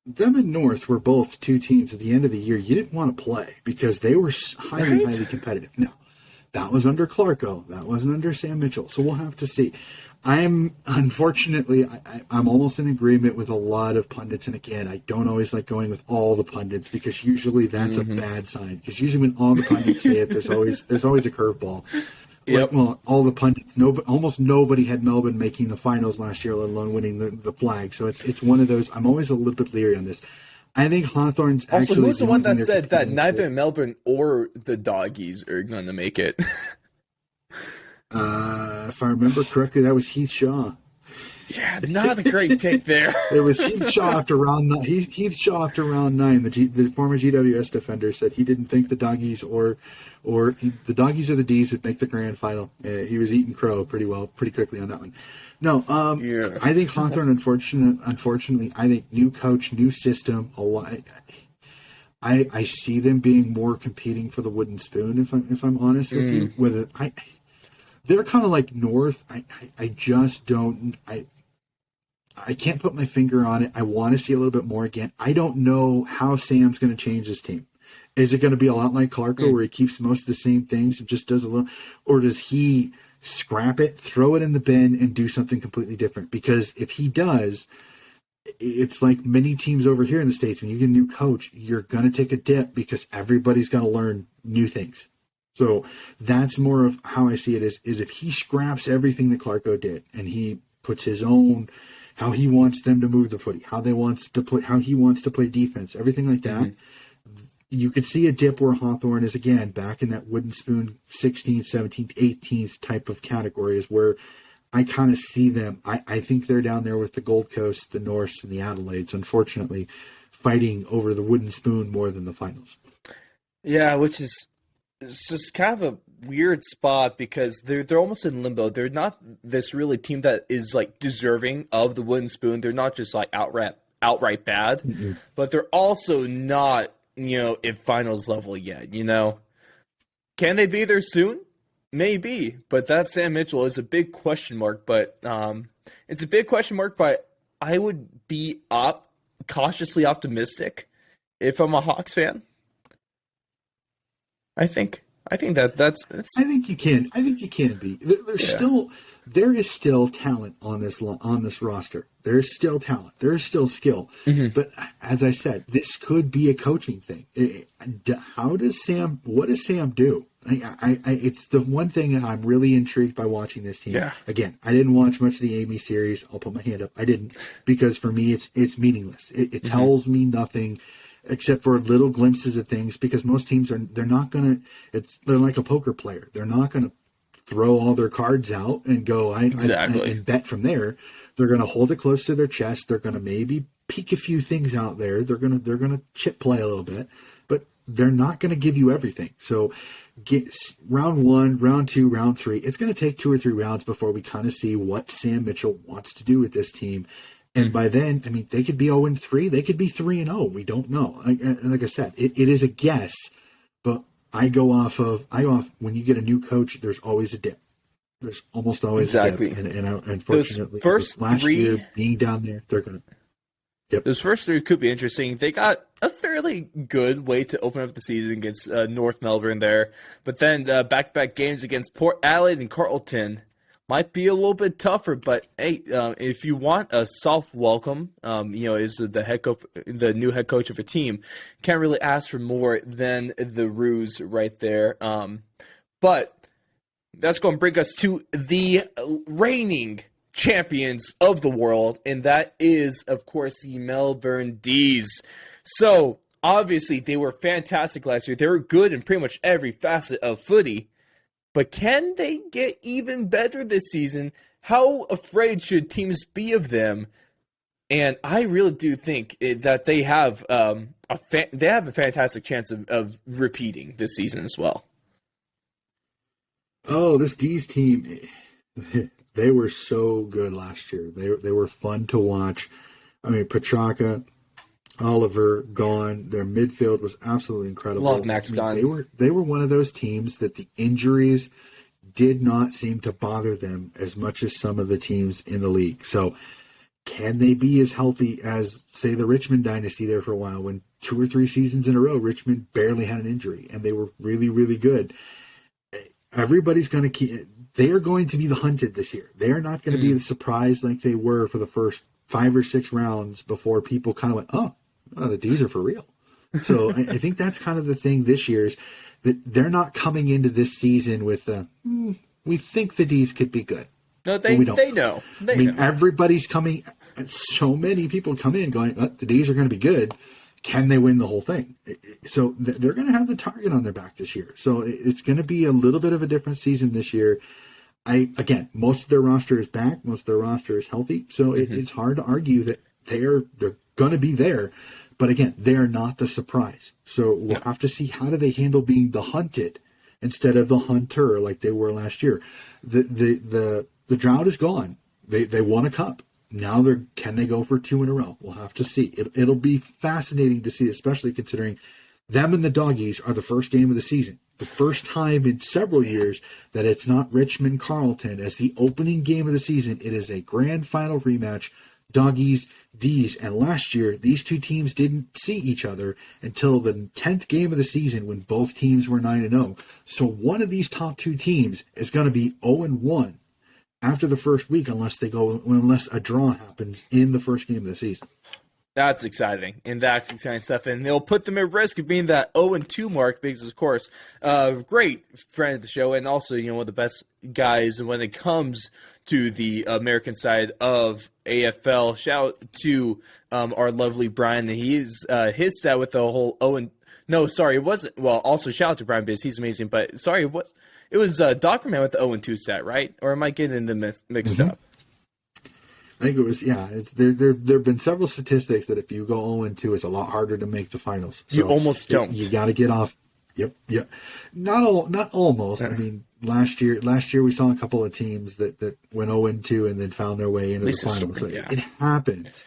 Speaker 4: Them and North were both two teams at the end of the year you didn't want to play because they were highly competitive. No, that was under Clarko. That wasn't under Sam Mitchell. So we'll have to see. I'm almost in agreement with a lot of pundits, and again, I don't always like going with all the pundits because usually that's a bad sign. Because usually when all the pundits say it, there's always a curveball.
Speaker 3: Yep.
Speaker 4: Well, all the pundits, almost nobody had Melbourne making the finals last year, let alone winning the flag. So it's one of those. I'm always a little bit leery on this. I think Hawthorne's
Speaker 3: also,
Speaker 4: actually.
Speaker 3: Who's the one that said that neither Melbourne or the Doggies are going to make it?
Speaker 4: If I remember correctly, that was Heath Shaw.
Speaker 3: Yeah, not a great take there.
Speaker 4: It was Heath Shaw after round 9. The former GWS defender said he didn't think the Doggies or the Doggies or the D's would make the grand final. He was eating crow pretty quickly on that one. No,
Speaker 3: yeah.
Speaker 4: I think Hawthorne, unfortunately, I think new coach, new system. I see them being more competing for the wooden spoon. If I'm honest with you, they're kind of like North. I just don't. I can't put my finger on it. I want to see a little bit more again. I don't know how Sam's going to change his team. Is it going to be a lot like Clarko where he keeps most of the same things and just does a little, or does he scrap it, throw it in the bin, and do something completely different? Because if he does, it's like many teams over here in the States, when you get a new coach, you're going to take a dip because everybody's going to learn new things. So that's more of how I see it is if he scraps everything that Clarko did and he puts his own, how he wants them to move the footy, how he wants to play defense, everything like that. You could see a dip where Hawthorn is, again, back in that wooden spoon 16th, 17th, 18th type of categories where I kind of see them. I think they're down there with the Gold Coast, the Norths, and the Adelaides, unfortunately, fighting over the wooden spoon more than the finals.
Speaker 3: Yeah, which is it's just kind of a weird spot because they're almost in limbo. They're not this really team that is like deserving of the wooden spoon. They're not just like outright bad, but they're also not, in finals level yet, Can they be there soon? Maybe, but that Sam Mitchell is a big question mark, but it's a big question mark, but I would be cautiously optimistic if I'm a Hawks fan. I think that's
Speaker 4: I think you can. I think you can be. There is still talent on this roster. There is still talent. There is still skill. But as I said, this could be a coaching thing. What does Sam do? It's the one thing that I'm really intrigued by watching this team.
Speaker 3: Yeah.
Speaker 4: Again, I didn't watch much of the Amy series. I'll put my hand up. I didn't, because for me it's meaningless. It tells me nothing except for little glimpses of things, because most teams they're like a poker player. They're not gonna throw all their cards out and go and bet from there. They're gonna hold it close to their chest. They're gonna maybe peek a few things out there. They're gonna chip play a little bit, but they're not gonna give you everything. So get round 1, round 2, round 3. It's gonna take 2 or 3 rounds before we kind of see what Sam Mitchell wants to do with this team. And by then, I mean, they could be 0-3. They could be 3-0. We don't know. Like I said, it is a guess, but I go off when you get a new coach, there's always a dip. There's almost always a dip. And unfortunately, last year being down there, they're going to. Yep.
Speaker 3: Those first 3 could be interesting. They got a fairly good way to open up the season against North Melbourne there. But then back-to-back games against Port Adelaide and Carlton might be a little bit tougher, but hey, if you want a soft welcome, is the new head coach of a team, can't really ask for more than the ruse right there. But that's going to bring us to the reigning champions of the world, and that is, of course, the Melbourne D's. So obviously, they were fantastic last year. They were good in pretty much every facet of footy. But can they get even better this season? How afraid should teams be of them? And I really do think that they have a fantastic chance of repeating this season as well.
Speaker 4: Oh, this D's team, they were so good last year. They were fun to watch. I mean, Petrarca, Oliver gone. Their midfield was absolutely incredible.
Speaker 3: Love Max gone.
Speaker 4: They were one of those teams that the injuries did not seem to bother them as much as some of the teams in the league. So can they be as healthy as, say, the Richmond dynasty there for a while, when 2 or 3 seasons in a row Richmond barely had an injury and they were really, really good? Everybody's going to they are going to be the hunted this year. They are not going to be the surprise like they were for the first 5 or 6 rounds before people kind of went, oh, the D's are for real. So I think that's kind of the thing this year, is that they're not coming into this season with we think the D's could be good.
Speaker 3: No, they know.
Speaker 4: Everybody's coming. So many people come in going, the D's are going to be good. Can they win the whole thing? So they're going to have the target on their back this year. So it's going to be a little bit of a different season this year. Again, most of their roster is back. Most of their roster is healthy. So it's hard to argue that they're going to be there. But again, they are not the surprise. So we'll have to see, how do they handle being the hunted instead of the hunter like they were last year. The drought is gone. They won a cup. Now can they go for 2 in a row? We'll have to see. It'll be fascinating to see, especially considering them and the Doggies are the first game of the season. The first time in several years that it's not Richmond Carlton as the opening game of the season. It is a grand final rematch. Doggies, D's, and last year, these two teams didn't see each other until the 10th game of the season when both teams were 9-0. So one of these top two teams is going to be 0-1 after the first week unless a draw happens in the first game of the season.
Speaker 3: That's exciting, and that's exciting stuff, and they'll put them at risk of being that 0-2 mark because, of course, great friend of the show, and also, one of the best guys when it comes to the American side of AFL. Shout out to our lovely Brian. He's his stat with the whole it wasn't. Well, also shout out to Brian Biz. He's amazing, but sorry, it was Dockerman with the 0-2 stat, right? Or am I getting them mixed up?
Speaker 4: I think it was, there have been several statistics that if you go 0-2, it's a lot harder to make the finals. So
Speaker 3: you almost don't.
Speaker 4: You got to get off. Yep. Not almost. I mean, last year we saw a couple of teams that went 0-2 and then found their way into the finals. It happens.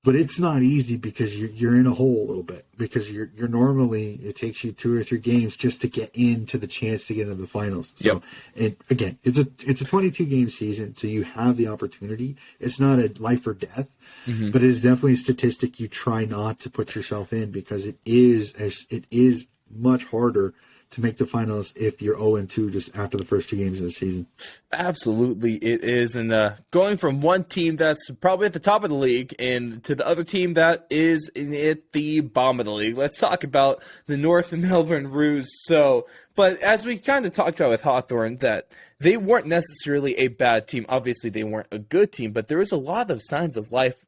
Speaker 4: But it's not easy because you're in a hole a little bit because you're normally, it takes you 2 or 3 games just to get into the chance to get into the finals. So, and again, it's a 22 game season, so you have the opportunity. It's not a life or death, but it is definitely a statistic you try not to put yourself in because it is much harder to make the finals if you're 0-2 just after the first 2 games of the season.
Speaker 3: Absolutely, it is. And going from one team that's probably at the top of the league and to the other team that is at the bottom of the league, let's talk about the North Melbourne Roos. But as we kind of talked about with Hawthorn, that they weren't necessarily a bad team. Obviously, they weren't a good team, but there was a lot of signs of life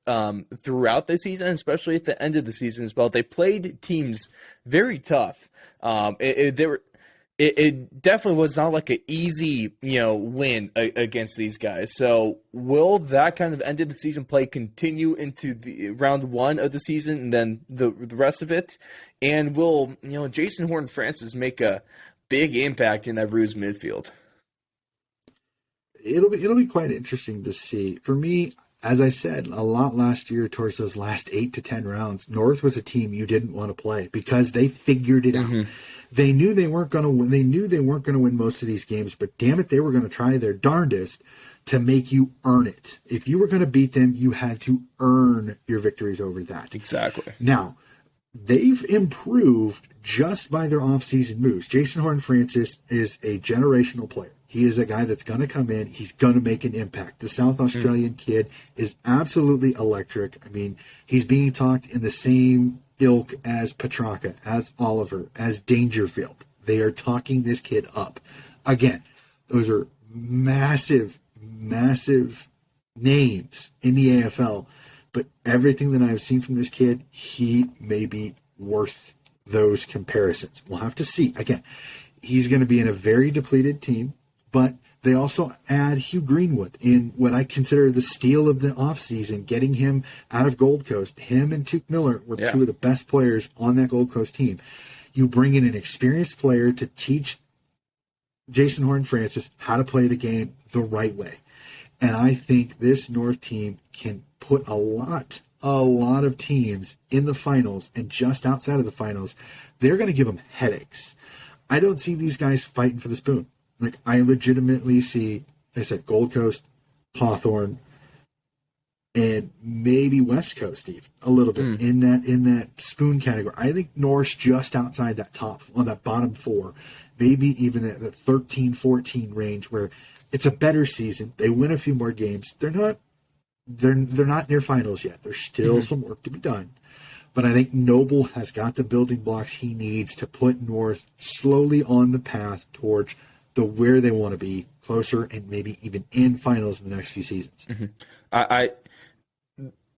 Speaker 3: throughout the season, especially at the end of the season as well. They played teams very tough. It definitely was not like an easy, win against these guys. So will that kind of end of the season play continue into the round 1 of the season and then the rest of it? And will, Jason Horton-Francis make a big impact in that Roos midfield?
Speaker 4: It'll be quite interesting to see. For me, as I said, a lot last year towards those last 8 to 10 rounds, North was a team you didn't want to play because they figured it out. They knew they weren't going to win. They knew they weren't going to win most of these games, but damn it, they were going to try their darndest to make you earn it. If you were going to beat them, you had to earn your victories over that.
Speaker 3: Exactly.
Speaker 4: Now, they've improved just by their offseason moves. Jason Horton-Francis is a generational player. He is a guy that's going to come in. He's going to make an impact. The South Australian kid is absolutely electric. I mean, he's being talked in the same ilk as Petrarca, as Oliver, as Dangerfield. They are talking this kid up. Again, those are massive, massive names in the AFL. But everything that I've seen from this kid, he may be worth those comparisons. We'll have to see. Again, he's going to be in a very depleted team. But they also add Hugh Greenwood in what I consider the steal of the offseason, getting him out of Gold Coast. Him and Tuke Miller were 2 of the best players on that Gold Coast team. You bring in an experienced player to teach Jason Horton-Francis how to play the game the right way. And I think this North team can put a lot of teams in the finals and just outside of the finals. They're going to give them headaches. I don't see these guys fighting for the spoon. Like, I legitimately see, like I said, Gold Coast, Hawthorn, and maybe West Coast, Steve, a little bit in that spoon category. I think North's just outside that top, on that bottom 4, maybe even at the 13-14 range, where it's a better season. They win a few more games. They're not near finals yet. There's still some work to be done. But I think Noble has got the building blocks he needs to put North slowly on the path towards where they want to be, closer and maybe even in finals in the next few seasons.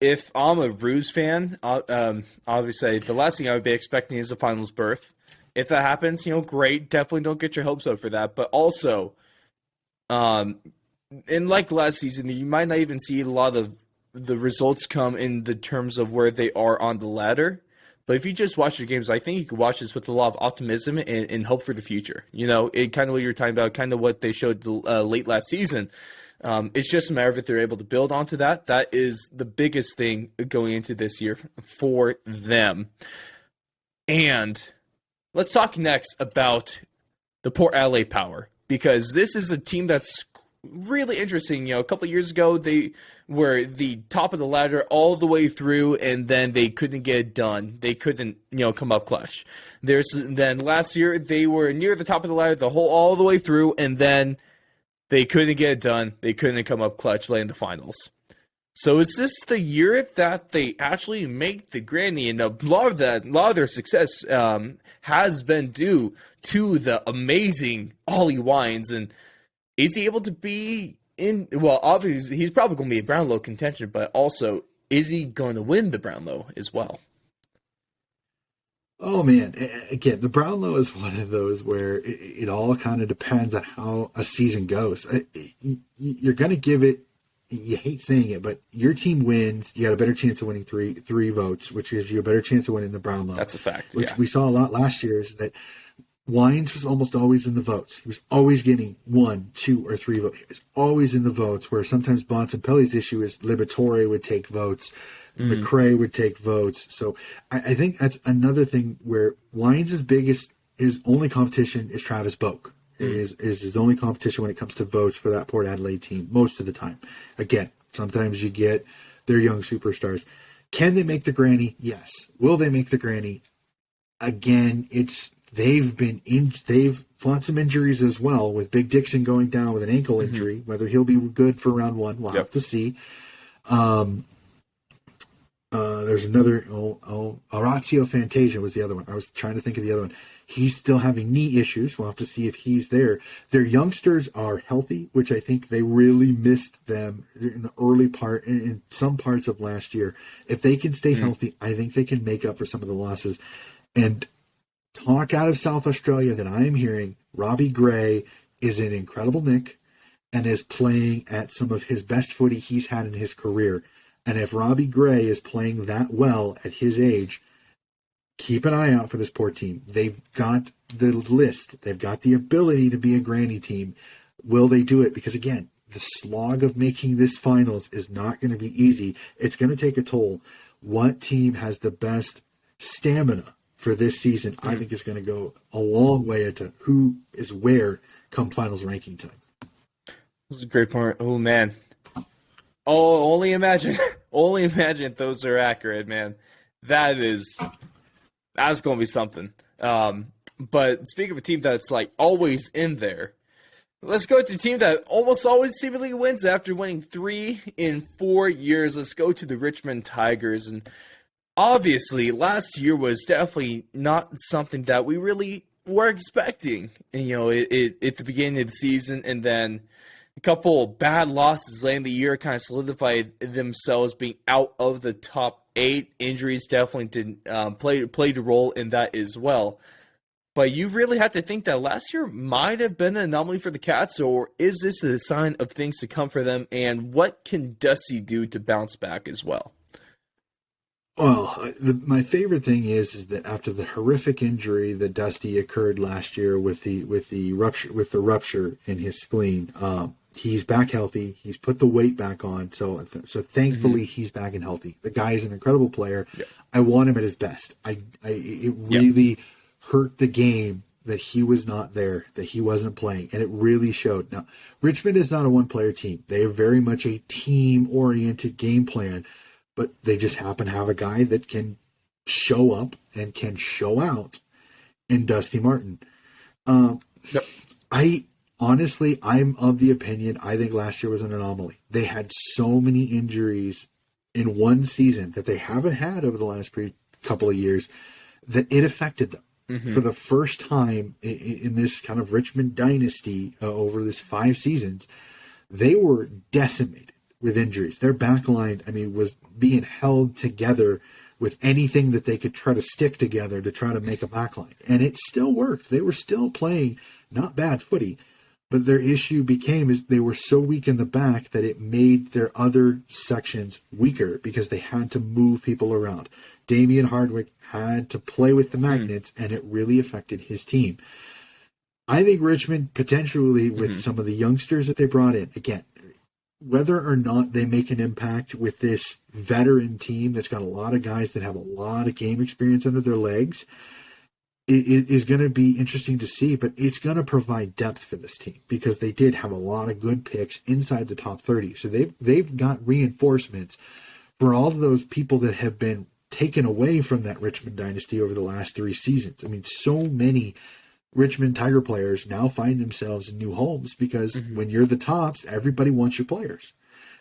Speaker 3: If I'm a Roos fan, obviously the last thing I would be expecting is a finals berth. If that happens, great. Definitely don't get your hopes up for that. But also, in like last season, you might not even see a lot of the results come in the terms of where they are on the ladder. But if you just watch the games, I think you could watch this with a lot of optimism and hope for the future. It kind of what you're talking about, kind of what they showed late last season. It's just a matter of if they're able to build onto that. That is the biggest thing going into this year for them. And let's talk next about the Port Adelaide Power, because this is a team that's really interesting. A couple of years ago, they were the top of the ladder all the way through, and then they couldn't get it done. They couldn't, come up clutch. Then last year, they were near the top of the ladder all the way through, and then they couldn't get it done. They couldn't come up clutch late in the finals. So is this the year that they actually make the granny? And a lot of their success has been due to the amazing Ollie Wines. And is he able to be in? Well, obviously he's probably going to be a Brownlow contention, but also is he going to win the Brownlow as well?
Speaker 4: Oh man, again, the Brownlow is one of those where it all kind of depends on how a season goes. You're going to give it. You hate saying it, but your team wins, you got a better chance of winning three votes, which gives you a better chance of winning the Brownlow.
Speaker 3: That's a fact.
Speaker 4: Which we saw a lot last year, is that Wines was almost always in the votes. He was always getting 1, 2, or 3 votes. He was always in the votes, where sometimes Bontempelli's issue is Liberatore would take votes, McRae would take votes. So I think that's another thing where Wines' his only competition is Travis Boak. Is his only competition when it comes to votes for that Port Adelaide team most of the time. Again, sometimes you get their young superstars. Can they make the granny? Yes. Will they make the granny? Again, they've fought some injuries as well, with Big Dixon going down with an ankle injury. Whether he'll be good for round 1, we'll have to see. There's another, Orazio Fantasia was the other one. I was trying to think of the other one. He's still having knee issues. We'll have to see if he's there. Their youngsters are healthy, which I think they really missed them in the early part, in some parts of last year. If they can stay healthy, I think they can make up for some of the losses. And talk out of South Australia that I am hearing, Robbie Gray is in incredible nick and is playing at some of his best footy he's had in his career. And if Robbie Gray is playing that well at his age, keep an eye out for this Port team. They've got the list. They've got the ability to be a granny team. Will they do it? Because again, the slog of making this finals is not going to be easy. It's going to take a toll. What team has the best stamina for this season, I think, is going to go a long way into who is where come finals ranking time.
Speaker 3: This is a great point. Oh, man. Oh, only imagine if those are accurate, man. That's going to be something. But speaking of a team that's like always in there, let's go to a team that almost always seemingly wins after winning 3 in 4 years. Let's go to the Richmond Tigers. And obviously, last year was definitely not something that we really were expecting. And, at the beginning of the season, and then a couple bad losses late in the year kind of solidified themselves being out of the top 8. Injuries definitely did played a role in that as well. But you really have to think that last year might have been an anomaly for the Cats, or is this a sign of things to come for them? And what can Dusty do to bounce back as well?
Speaker 4: Well, my favorite thing is that after the horrific injury that Dusty occurred last year with the rupture in his spleen, he's back healthy. He's put the weight back on, so thankfully he's back and healthy. The guy is an incredible player. Yeah. I want him at his best. It really hurt the game that he was not there, that he wasn't playing, and it really showed. Now, Richmond is not a one-player team. They are very much a team-oriented game plan. But they just happen to have a guy that can show up and can show out in Dusty Martin. I'm of the opinion, I think last year was an anomaly. They had so many injuries in one season that they haven't had over the last couple of years that it affected them. For the first time in this kind of Richmond dynasty over this 5 seasons, they were decimated with injuries. Their back line, was being held together with anything that they could try to stick together to try to make a back line. And it still worked. They were still playing not bad footy, but their issue became is they were so weak in the back that it made their other sections weaker because they had to move people around. Damian Hardwick had to play with the magnets, and it really affected his team. I think Richmond, potentially with some of the youngsters that they brought in, again, whether or not they make an impact with this veteran team that's got a lot of guys that have a lot of game experience under their legs, it is going to be interesting to see, but it's going to provide depth for this team because they did have a lot of good picks inside the top 30. So they've got reinforcements for all of those people that have been taken away from that Richmond dynasty over the last 3 seasons. I mean, so many Richmond Tiger players now find themselves in new homes because when you're the tops, everybody wants your players.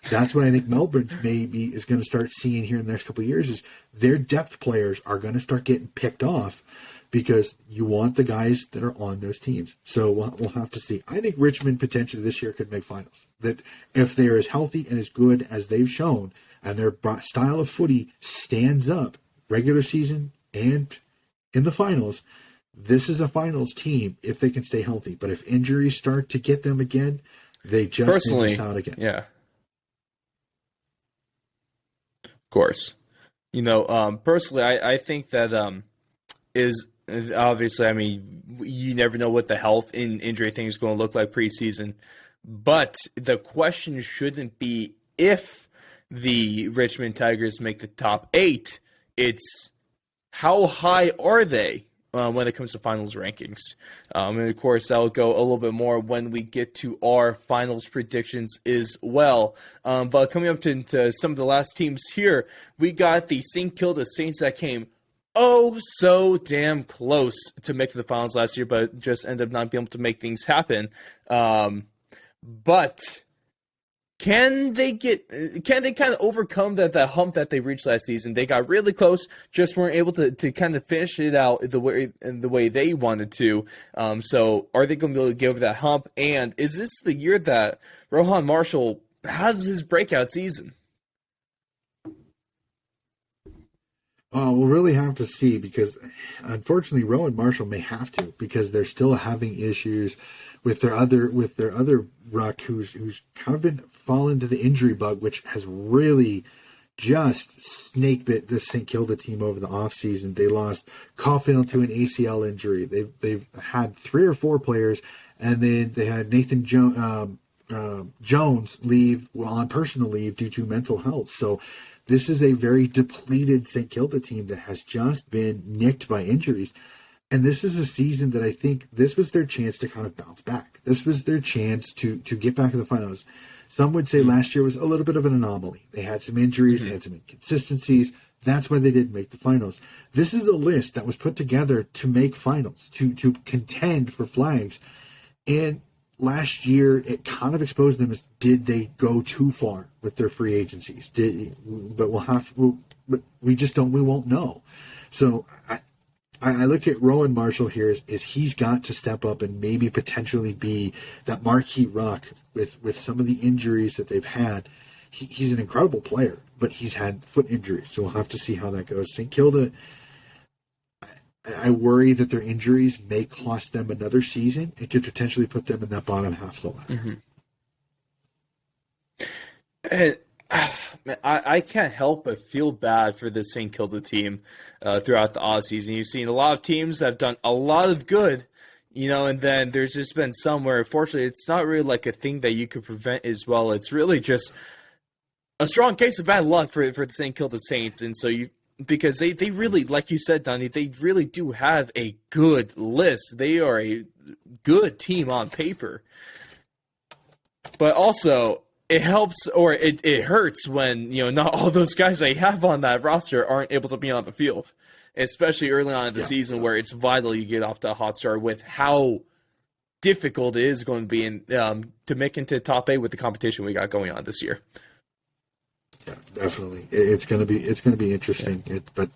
Speaker 4: That's what I think Melbourne maybe is going to start seeing here in the next couple of years is their depth players are going to start getting picked off because you want the guys that are on those teams. So we'll have to see. I think Richmond potentially this year could make finals. That if they're as healthy and as good as they've shown and their style of footy stands up regular season and in the finals, this is a finals team if they can stay healthy. But if injuries start to get them again, they just miss out again.
Speaker 3: Yeah. Of course. Personally, I think that is obviously, I mean, you never know what the health and injury thing is going to look like preseason. But the question shouldn't be if the Richmond Tigers make the top 8. It's how high are they when it comes to finals rankings. And, of course, that'll go a little bit more when we get to our finals predictions as well. But coming up to some of the last teams here, we got the St. Kilda Saints that came so damn close to making the finals last year, but just ended up not being able to make things happen. But can they kind of overcome that hump that they reached last season? They got really close, just weren't able to kind of finish it out the way they wanted to. So are they going to be able to get over that hump? And is this the year that Rohan Marshall has his breakout season?
Speaker 4: We'll really have to see because, unfortunately, Rowan Marshall may have to because they're still having issues with their other ruck who's kind of been fallen to the injury bug, which has really just snake bit the St. Kilda team over the offseason. They lost Caulfield to an ACL injury. They've had 3 or 4 players, and then they had Nathan Jones leave on personal leave due to mental health. So this is a very depleted St. Kilda team that has just been nicked by injuries. And this is a season that I think this was their chance to kind of bounce back. This was their chance to get back in the finals. Some would say last year was a little bit of an anomaly. They had some injuries, they had some inconsistencies. That's why they didn't make the finals. This is a list that was put together to make finals, to contend for flags. And last year, it kind of exposed them as did they go too far with their free agencies? But we won't know. So I look at Rowan Marshall here is he's got to step up and maybe potentially be that marquee ruck with some of the injuries that they've had. He's an incredible player, but he's had foot injuries, so we'll have to see how that goes. St. Kilda, I worry that their injuries may cost them another season. It could potentially put them in that bottom half of the ladder.
Speaker 3: And I can't help but feel bad for the St. Kilda team throughout the offseason. You've seen a lot of teams that have done a lot of good, and then there's just been some where, unfortunately, it's not really like a thing that you could prevent as well. It's really just a strong case of bad luck for the St. Kilda Saints. And so because they really, like you said, Donnie, they really do have a good list. They are a good team on paper. But also, it helps or it hurts when, not all those guys they have on that roster aren't able to be on the field, especially early on in the season where it's vital you get off to a hot start with how difficult it is going to be to make into top 8 with the competition we got going on this year.
Speaker 4: Yeah, definitely. It's going to be interesting. Yeah. But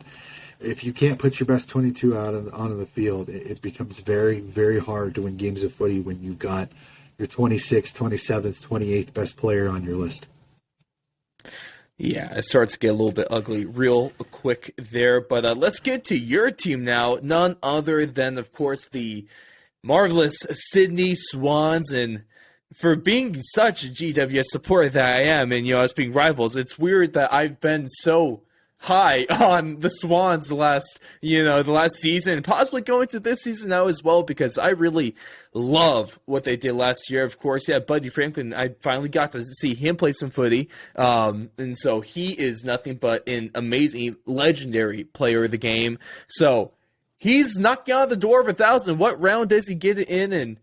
Speaker 4: if you can't put your best 22 out onto the field, it becomes very, very hard to win games of footy when you've got your 26th, 27th, 28th best player on your list.
Speaker 3: Yeah, it starts to get a little bit ugly real quick there. But let's get to your team now. None other than, of course, the marvelous Sydney Swans. And for being such a GWS supporter that I am, and, us being rivals, it's weird that I've been so high on the Swans the last season, possibly going to this season now as well, because I really love what they did last year. Of course, Buddy Franklin, I finally got to see him play some footy, and so he is nothing but an amazing, legendary player of the game. So he's knocking on the door of 1,000. What round does he get it in? And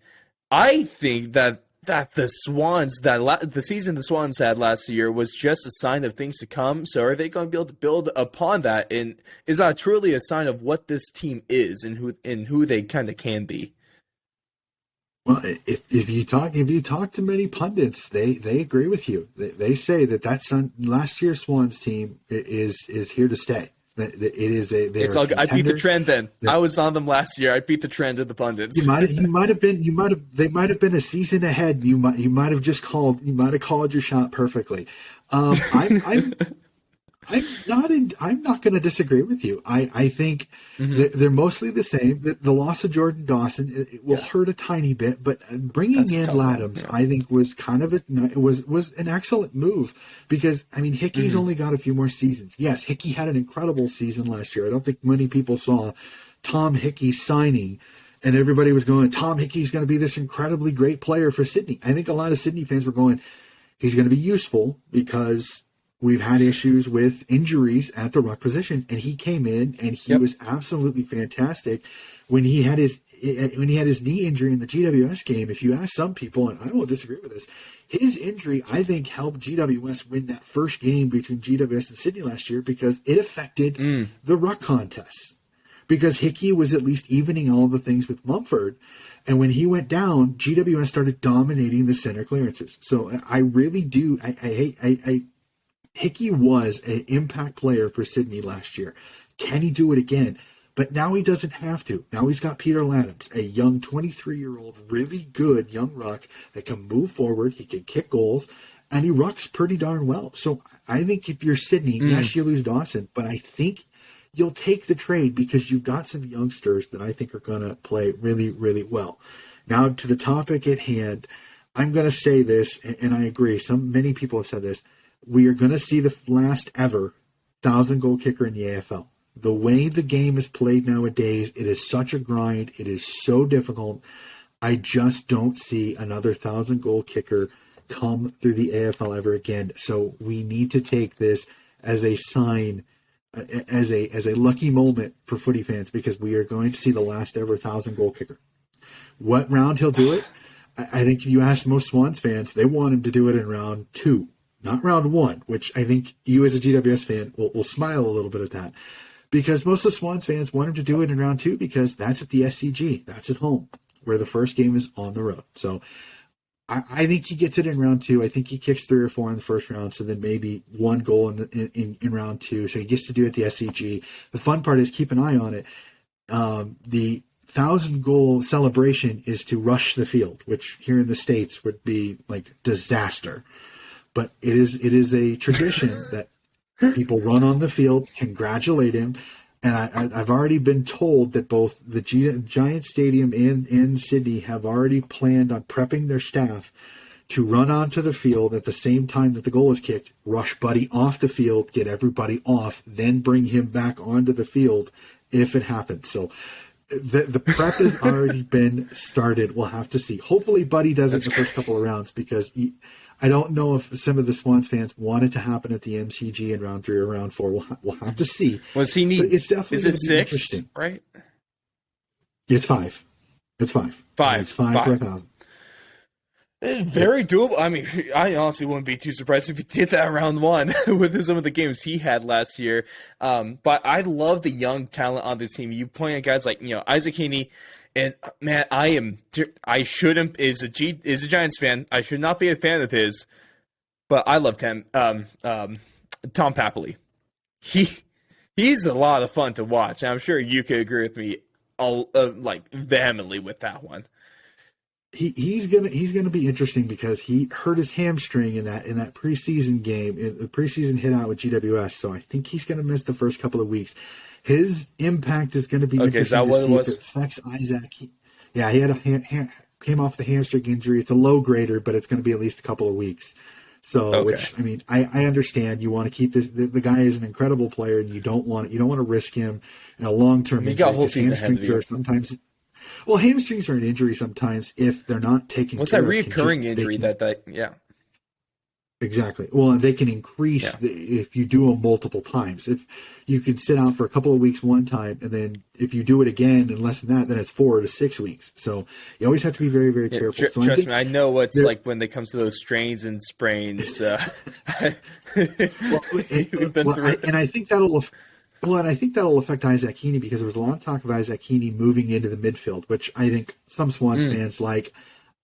Speaker 3: I think that the Swans, the season the Swans had last year was just a sign of things to come. So are they going to be able to build upon that? And is that truly a sign of what this team is and who they kind of can be?
Speaker 4: Well, if you talk to many pundits, they agree with you. They say that last year's Swans team is here to stay. It is
Speaker 3: I beat the trend then. I was on them last year. I beat the trend of the pundits. They might have been a season ahead. You might have called your shot perfectly.
Speaker 4: I'm not going to disagree with you. I think they're mostly the same. The loss of Jordan Dawson will hurt a tiny bit, but bringing in Laddams, I think, was kind of was an excellent move because Hickey's only got a few more seasons. Yes, Hickey had an incredible season last year. I don't think many people saw Tom Hickey signing, and everybody was going, Tom Hickey's going to be this incredibly great player for Sydney. I think a lot of Sydney fans were going, he's going to be useful because we've had issues with injuries at the ruck position, and he came in and he was absolutely fantastic. When he had his knee injury in the GWS game, if you ask some people, and I won't disagree with this, his injury I think helped GWS win that first game between GWS and Sydney last year because it affected the ruck contests. Because Hickey was at least evening all the things with Mumford, and when he went down, GWS started dominating the center clearances. So I really do. Hickey was an impact player for Sydney last year. Can he do it again? But now he doesn't have to. Now he's got Peter Laddams, a young 23-year-old, really good young ruck that can move forward. He can kick goals, and he rucks pretty darn well. So I think if you're Sydney, yes, you lose Dawson, but I think you'll take the trade because you've got some youngsters that I think are going to play really, really well. Now to the topic at hand, I'm going to say this, and I agree. Many people have said this. We are going to see the last ever 1,000-goal kicker in the AFL. The way the game is played nowadays, it is such a grind. It is so difficult. I just don't see another 1,000-goal kicker come through the AFL ever again. So we need to take this as a sign, as a lucky moment for footy fans, because we are going to see the last ever 1,000-goal kicker. What round he'll do it? I think if you ask most Swans fans, they want him to do it in round 2. Not round 1, which I think you as a GWS fan will smile a little bit at that. Because most of the Swans fans want him to do it in round 2 because that's at the SCG. That's at home, where the first game is on the road. So I think he gets it in round 2. I think he kicks 3 or 4 in the first round, so then maybe 1 goal in round 2. So he gets to do it at the SCG. The fun part is keep an eye on it. The 1,000-goal celebration is to rush the field, which here in the States would be like disaster. But it is a tradition that people run on the field, congratulate him. And I've already been told that both the Giants Stadium and Sydney have already planned on prepping their staff to run onto the field at the same time that the goal is kicked, rush Buddy off the field, get everybody off, then bring him back onto the field if it happens. So the prep has already been started. We'll have to see. Hopefully Buddy does it in the first couple of rounds because I don't know if some of the Swans fans want it to happen at the MCG in round 3 or round 4. We'll have to see.
Speaker 3: Was he need?
Speaker 4: It's definitely
Speaker 3: is it 6?
Speaker 4: Interesting.
Speaker 3: Right?
Speaker 4: It's 5. It's 5.
Speaker 3: 5.
Speaker 4: It's 5 for 1,000.
Speaker 3: Very doable. I mean, I honestly wouldn't be too surprised if he did that round 1 with some of the games he had last year. But I love the young talent on this team. You point at guys like Isaac Heaney. And man, I shouldn't is a Giants fan. I should not be a fan of his, but I loved him. Tom Papley, he's a lot of fun to watch. I'm sure you could agree with me, like vehemently with that one.
Speaker 4: He's gonna be interesting because he hurt his hamstring in that preseason game, the preseason hit out with GWS. So I think he's gonna miss the first couple of weeks. His impact is going to be interesting to see if it affects Isaac. He had came off the hamstring injury. It's a low grader, but it's going to be at least a couple of weeks. So, which I mean, I understand you want to keep this. The guy is an incredible player, and you don't want to risk him in a long-term injury.
Speaker 3: You got a whole season ahead of you.
Speaker 4: Sometimes, well, hamstrings are an injury sometimes if they're not taken.
Speaker 3: What's that reoccurring injury?
Speaker 4: Exactly. Well, they can increase if you do them multiple times. If you can sit out for a couple of weeks one time, and then if you do it again in less than that, then it's 4 to 6 weeks. So you always have to be very, very careful. So
Speaker 3: trust me, I know what's like when it comes to those strains and sprains.
Speaker 4: And I think that'll affect Isaac Heaney, because there was a lot of talk of Isaac Heaney moving into the midfield, which I think some Swans fans like.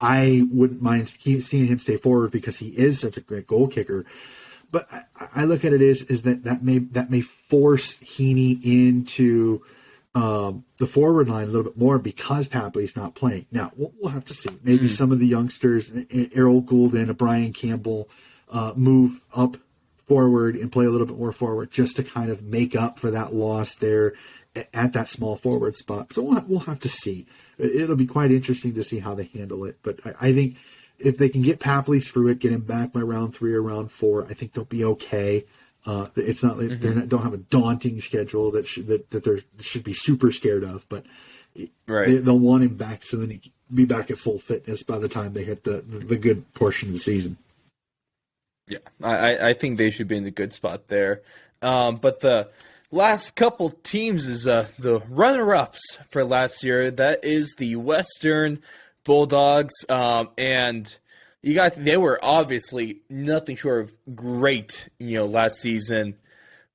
Speaker 4: I wouldn't mind seeing him stay forward because he is such a great goal kicker. But I look at it is that may force Heaney into the forward line a little bit more because Papley's not playing. Now, we'll have to see. Maybe some of the youngsters, Errol Goulden, Brian Campbell, move up forward and play a little bit more forward just to kind of make up for that loss there at that small forward spot. So we'll have to see. It'll be quite interesting to see how they handle it. But I think if they can get Papley through it, get him back by round 3 or round 4, I think they'll be okay. It's not like don't have a daunting schedule that they should be super scared of, but they'll want him back so then he can be back at full fitness by the time they hit the good portion of the season.
Speaker 3: Yeah, I think they should be in a good spot there. But the last couple teams is the runner-ups for last year. That is the Western Bulldogs, and they were obviously nothing short of great, last season.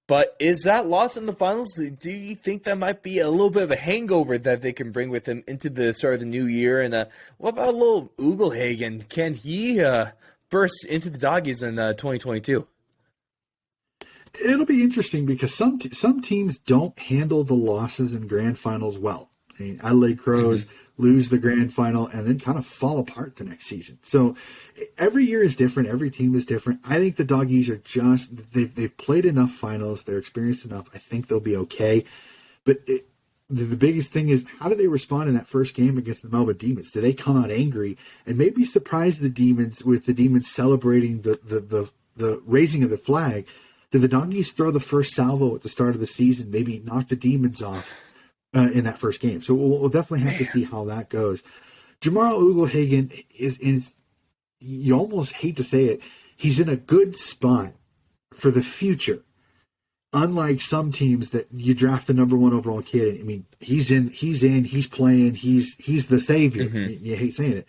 Speaker 3: But is that loss in the finals? Do you think that might be a little bit of a hangover that they can bring with them into the start of the new year? And what about a little Ogelhagen? Can he burst into the Doggies in 2022?
Speaker 4: It'll be interesting because some teams don't handle the losses in grand finals well. I mean, Adelaide Crows lose the grand final and then kind of fall apart the next season. So every year is different. Every team is different. I think the Doggies are they've played enough finals. They're experienced enough. I think they'll be okay. But the biggest thing is, how do they respond in that first game against the Melbourne Demons? Do they come out angry and maybe surprise the Demons with the Demons celebrating the raising of the flag? Did the Doggies throw the first salvo at the start of the season, maybe knock the Demons off in that first game? So we'll definitely have to see how that goes. Jamar Ogelhagen is, you almost hate to say it, he's in a good spot for the future. Unlike some teams that you draft the number 1 overall kid, I mean, he's playing, he's the savior. You hate saying it.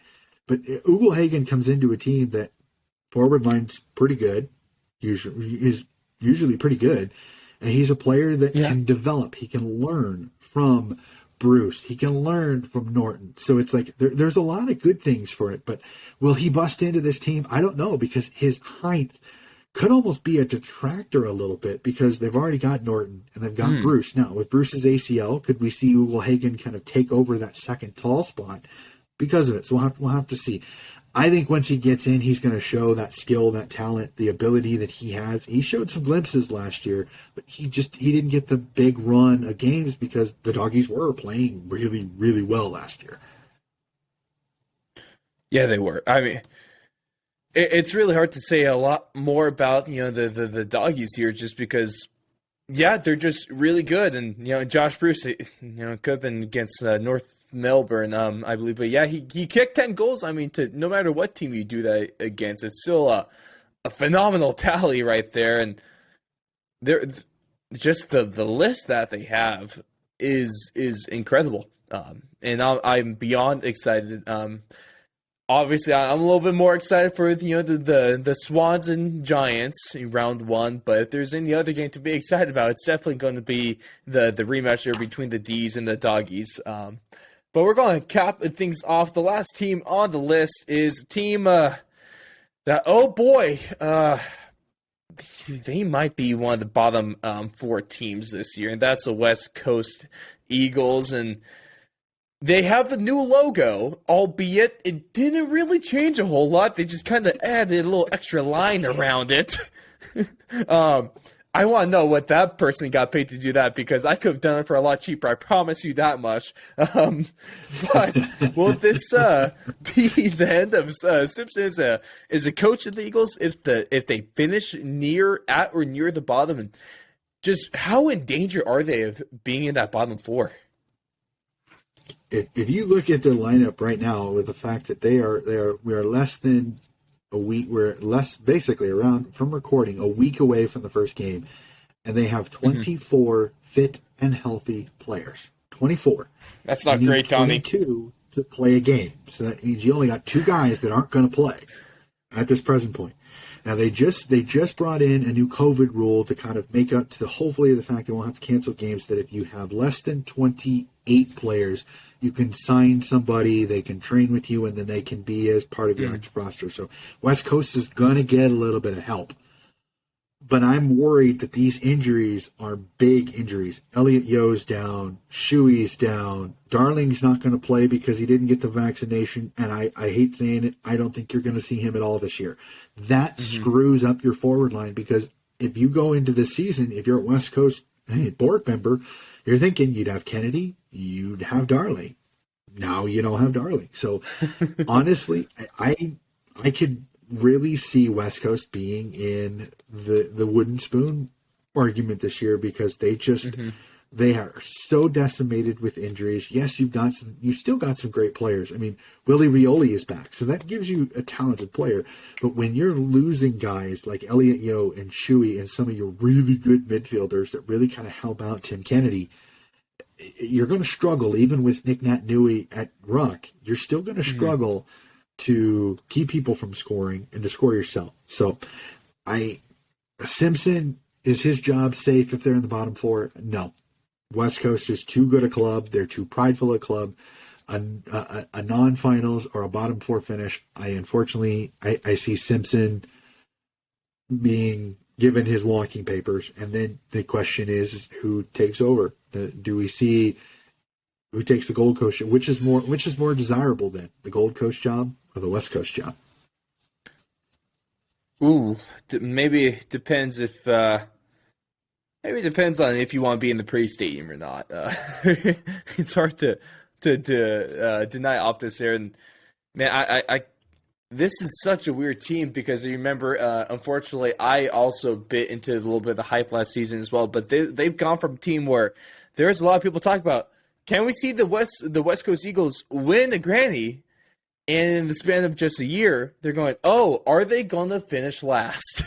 Speaker 4: But Ogelhagen comes into a team that forward line's pretty good, usually pretty good, and he's a player that can develop. He can learn from Bruce. He can learn from Norton. So it's like there's a lot of good things for it, but will he bust into this team? I don't know, because his height could almost be a detractor a little bit, because they've already got Norton and they've got Bruce. Now, with Bruce's ACL, could we see Ogelhagen kind of take over that second tall spot because of it? So we'll have to see. I think once he gets in, he's going to show that skill, that talent, the ability that he has. He showed some glimpses last year, but he didn't get the big run of games because the Doggies were playing really, really well last year.
Speaker 3: Yeah, they were. I mean, it's really hard to say a lot more about the Doggies here, just because they're just really good, and Josh Bruce could have been against North Melbourne, I believe, but he kicked 10 goals. I mean, no matter what team you do that against, it's still a phenomenal tally right there. And they're just the list that they have is incredible, and I'm beyond excited. Obviously, I'm a little bit more excited for the Swans and Giants in round 1, but if there's any other game to be excited about, it's definitely going to be the rematch there between the D's and the Doggies. But we're going to cap things off. The last team on the list is a team that, they might be one of the bottom 4 teams this year, and that's the West Coast Eagles. And they have the new logo, albeit it didn't really change a whole lot. They just kind of added a little extra line around it. I want to know what that person got paid to do that, because I could have done it for a lot cheaper. I promise you that much. But will this be the end of Simpson as a coach of the Eagles if they finish at or near the bottom? And just how in danger are they of being in that bottom 4?
Speaker 4: If you look at their lineup right now, with the fact that we are less than a week. We're basically around from recording a week away from the first game, and they have 24 fit and healthy players. 24.
Speaker 3: That's not great, Tommy.
Speaker 4: 22 to play a game, so that means you only got 2 guys that aren't going to play at this present point. Now they just brought in a new COVID rule to kind of make up to hopefully the fact they won't have to cancel games, that if you have less than 28 players, you can sign somebody, they can train with you, and then they can be as part of your active roster. So West Coast is going to get a little bit of help. But I'm worried that these injuries are big injuries. Elliot Yo's down, Shuey's down, Darling's not going to play because he didn't get the vaccination, and I hate saying it, I don't think you're going to see him at all this year. That screws up your forward line, because if you go into this season, if you're a West Coast board member, you're thinking you'd have Kennedy, you'd have Darling. Now you don't have Darling. So honestly, I could really see West Coast being in the wooden spoon argument this year, because they just they are so decimated with injuries. Yes, you still got some great players. I mean, Willie Rioli is back, so that gives you a talented player. But when you're losing guys like Elliot Yo and Shuey and some of your really good midfielders that really kind of help out Tim Kennedy, you're going to struggle. Even with Nick Nat Nui at ruck, you're still going to struggle to keep people from scoring and to score yourself. So Simpson, is his job safe if they're in the bottom 4? No. West Coast is too good a club. They're too prideful a club. A non-finals or a bottom 4 finish, I see Simpson being given his walking papers. And then the question is, who takes over? Do we see who takes the Gold Coast? Which is more desirable then, the Gold Coast job or the West Coast job?
Speaker 3: Ooh, maybe it depends if maybe it depends on if you want to be in the pre-stadium or not. It's hard to deny Optus there. And man, I this is such a weird team, because you remember, unfortunately, I also bit into a little bit of the hype last season as well. But they've gone from a team where there's a lot of people talking about, can we see the West Coast Eagles win a granny? And in the span of just a year, they're going, oh, are they going to finish last?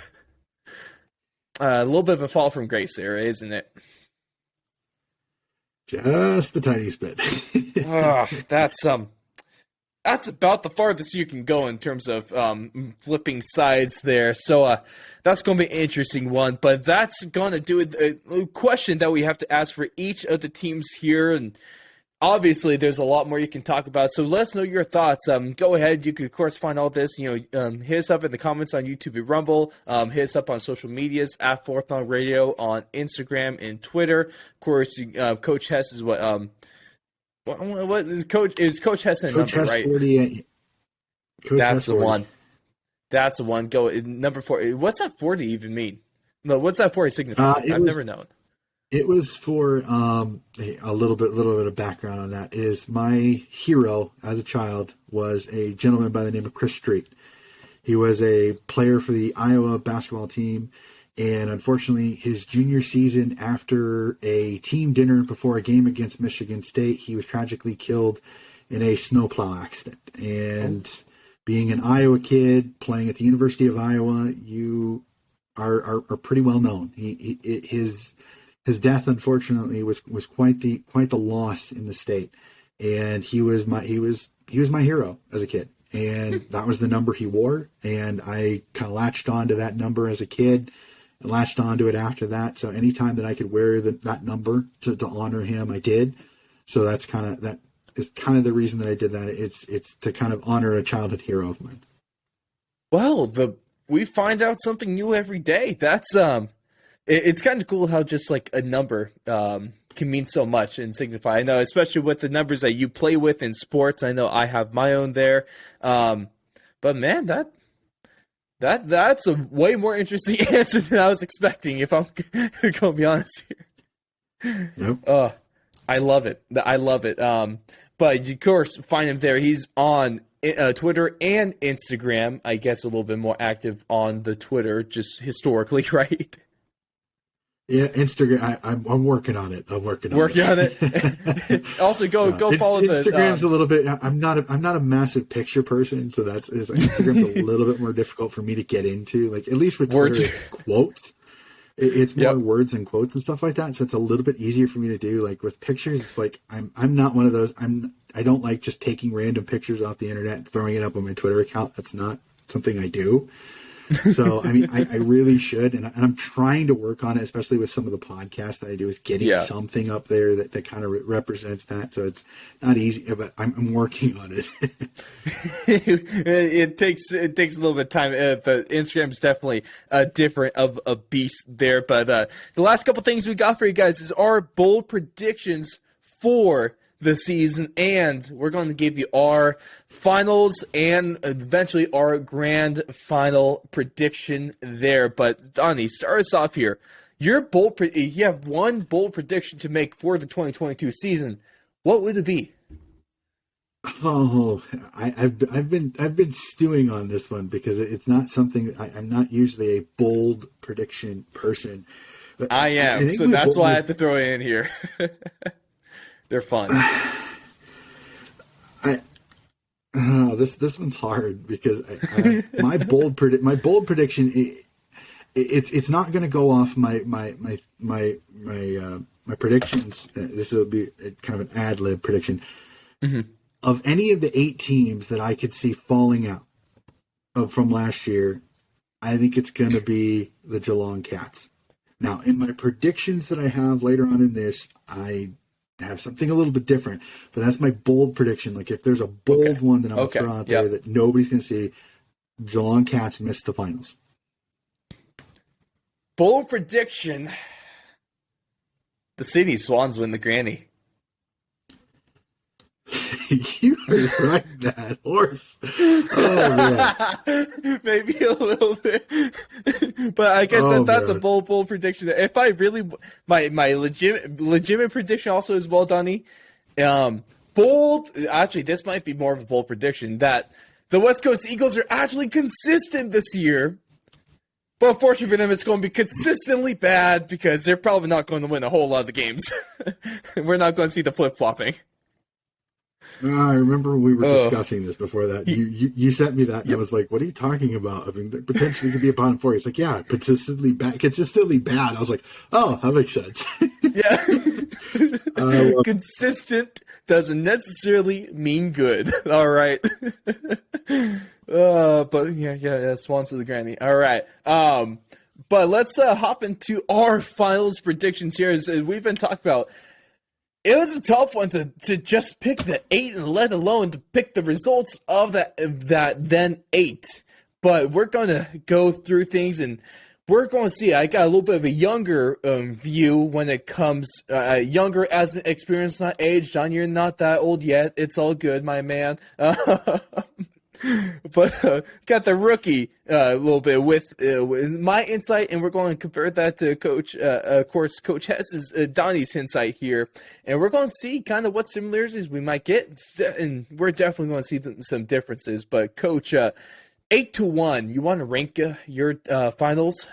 Speaker 3: A little bit of a fall from grace there, isn't it?
Speaker 4: Just the tiniest bit.
Speaker 3: That's about the farthest you can go in terms of flipping sides there. So that's going to be an interesting one. But that's going to do it. A question that we have to ask for each of the teams here. And obviously, there's a lot more you can talk about. So let us know your thoughts. Go ahead. You can, of course, find all this. Hit us up in the comments on YouTube and Rumble. Hit us up on social medias at Fourth on Radio on Instagram and Twitter. Of course, Coach Hess is what is Coach Hess a number,
Speaker 4: Hess,
Speaker 3: right?
Speaker 4: 48.
Speaker 3: That's the one. That's the one. Go number 4. What's that 40 even mean? No, what's that 40 signify? I've never known.
Speaker 4: It was for a little bit of background on that. Is my hero as a child was a gentleman by the name of Chris Street. He was a player for the Iowa basketball team. And unfortunately, his junior season, after a team dinner before a game against Michigan State, he was tragically killed in a snowplow accident. And being an Iowa kid playing at the University of Iowa, you are pretty well known. His death, unfortunately, was quite the loss in the state. And he was my hero as a kid. And that was the number he wore. And I kind of latched on to that number as a kid. And latched onto it after that. So anytime that I could wear that number to honor him, I did. So that is kind of the reason that I did that. It's to kind of honor a childhood hero of mine.
Speaker 3: Well, we find out something new every day. That's it's kind of cool how just like a number can mean so much and signify. I know, especially with the numbers that you play with in sports. I know I have my own there. But man, that's a way more interesting answer than I was expecting, if I'm going to be honest here.
Speaker 4: Yep.
Speaker 3: I love it. But of course, find him there. He's on Twitter and Instagram. I guess a little bit more active on the Twitter, just historically, right?
Speaker 4: Yeah, Instagram. I'm working on it.
Speaker 3: Working on it. Also, go follow
Speaker 4: Instagram's a little bit. I'm not a massive picture person, so Instagram's a little bit more difficult for me to get into. Like at least with Twitter, it's quotes. It's more words and quotes and stuff like that, so it's a little bit easier for me to do. Like with pictures, it's like I'm not one of those. I don't like just taking random pictures off the internet and throwing it up on my Twitter account. That's not something I do. So, I mean, I really should, and I'm trying to work on it, especially with some of the podcasts that I do, is getting something up there that kind of represents that. So it's not easy, but I'm working on it.
Speaker 3: It takes a little bit of time, but Instagram is definitely different of a beast there. But the last couple things we got for you guys is our bold predictions for the season, and we're going to give you our finals and eventually our grand final prediction there. But Donnie, start us off here. You have one bold prediction to make for the 2022 season. What would it be?
Speaker 4: Oh, I've been stewing on this one because it's not something I'm not usually a bold prediction person. But
Speaker 3: I am, so that's why I have to throw it in here. They're fun.
Speaker 4: This one's hard because my bold prediction it's not going to go off my predictions. This will be kind of an ad lib prediction of any of the 8 teams that I could see falling out from last year. I think it's going to be the Geelong Cats. Now, in my predictions that I have later on in this, I have something a little bit different, but that's my bold prediction. Like if there's a bold one that I'm going to throw out there that nobody's going to see, Geelong Cats miss the finals.
Speaker 3: Bold prediction. The Sydney Swans win the granny.
Speaker 4: You are riding that horse. Oh, man.
Speaker 3: Maybe a little bit. But I guess that's a bold prediction. If I really, my legitimate prediction also is well, Donnie. Bold, actually, this might be more of a bold prediction that the West Coast Eagles are actually consistent this year. But unfortunately for them, it's going to be consistently bad because they're probably not going to win a whole lot of the games. We're not going to see the flip-flopping.
Speaker 4: I remember we were discussing this before that. You sent me that, and I was like, "What are you talking about? I mean, potentially could be a bottom 4." It's like, "Yeah, consistently bad." I was like, "Oh, that makes sense."
Speaker 3: Yeah, consistent doesn't necessarily mean good. All right, but yeah, Swans to the granny. All right, but let's hop into our finals predictions here. As we've been talking about. It was a tough one to just pick the 8 and let alone to pick the results of that then 8. But we're going to go through things and we're going to see. I got a little bit of a younger view when it comes younger as an experience, not age. John, you're not that old yet. It's all good, my man. But got the rookie a little bit with my insight, and we're going to compare that to Coach Hess's Donnie's insight here, and we're going to see kind of what similarities we might get, and we're definitely going to see some differences. But Coach, 8-1, you want to rank your finals?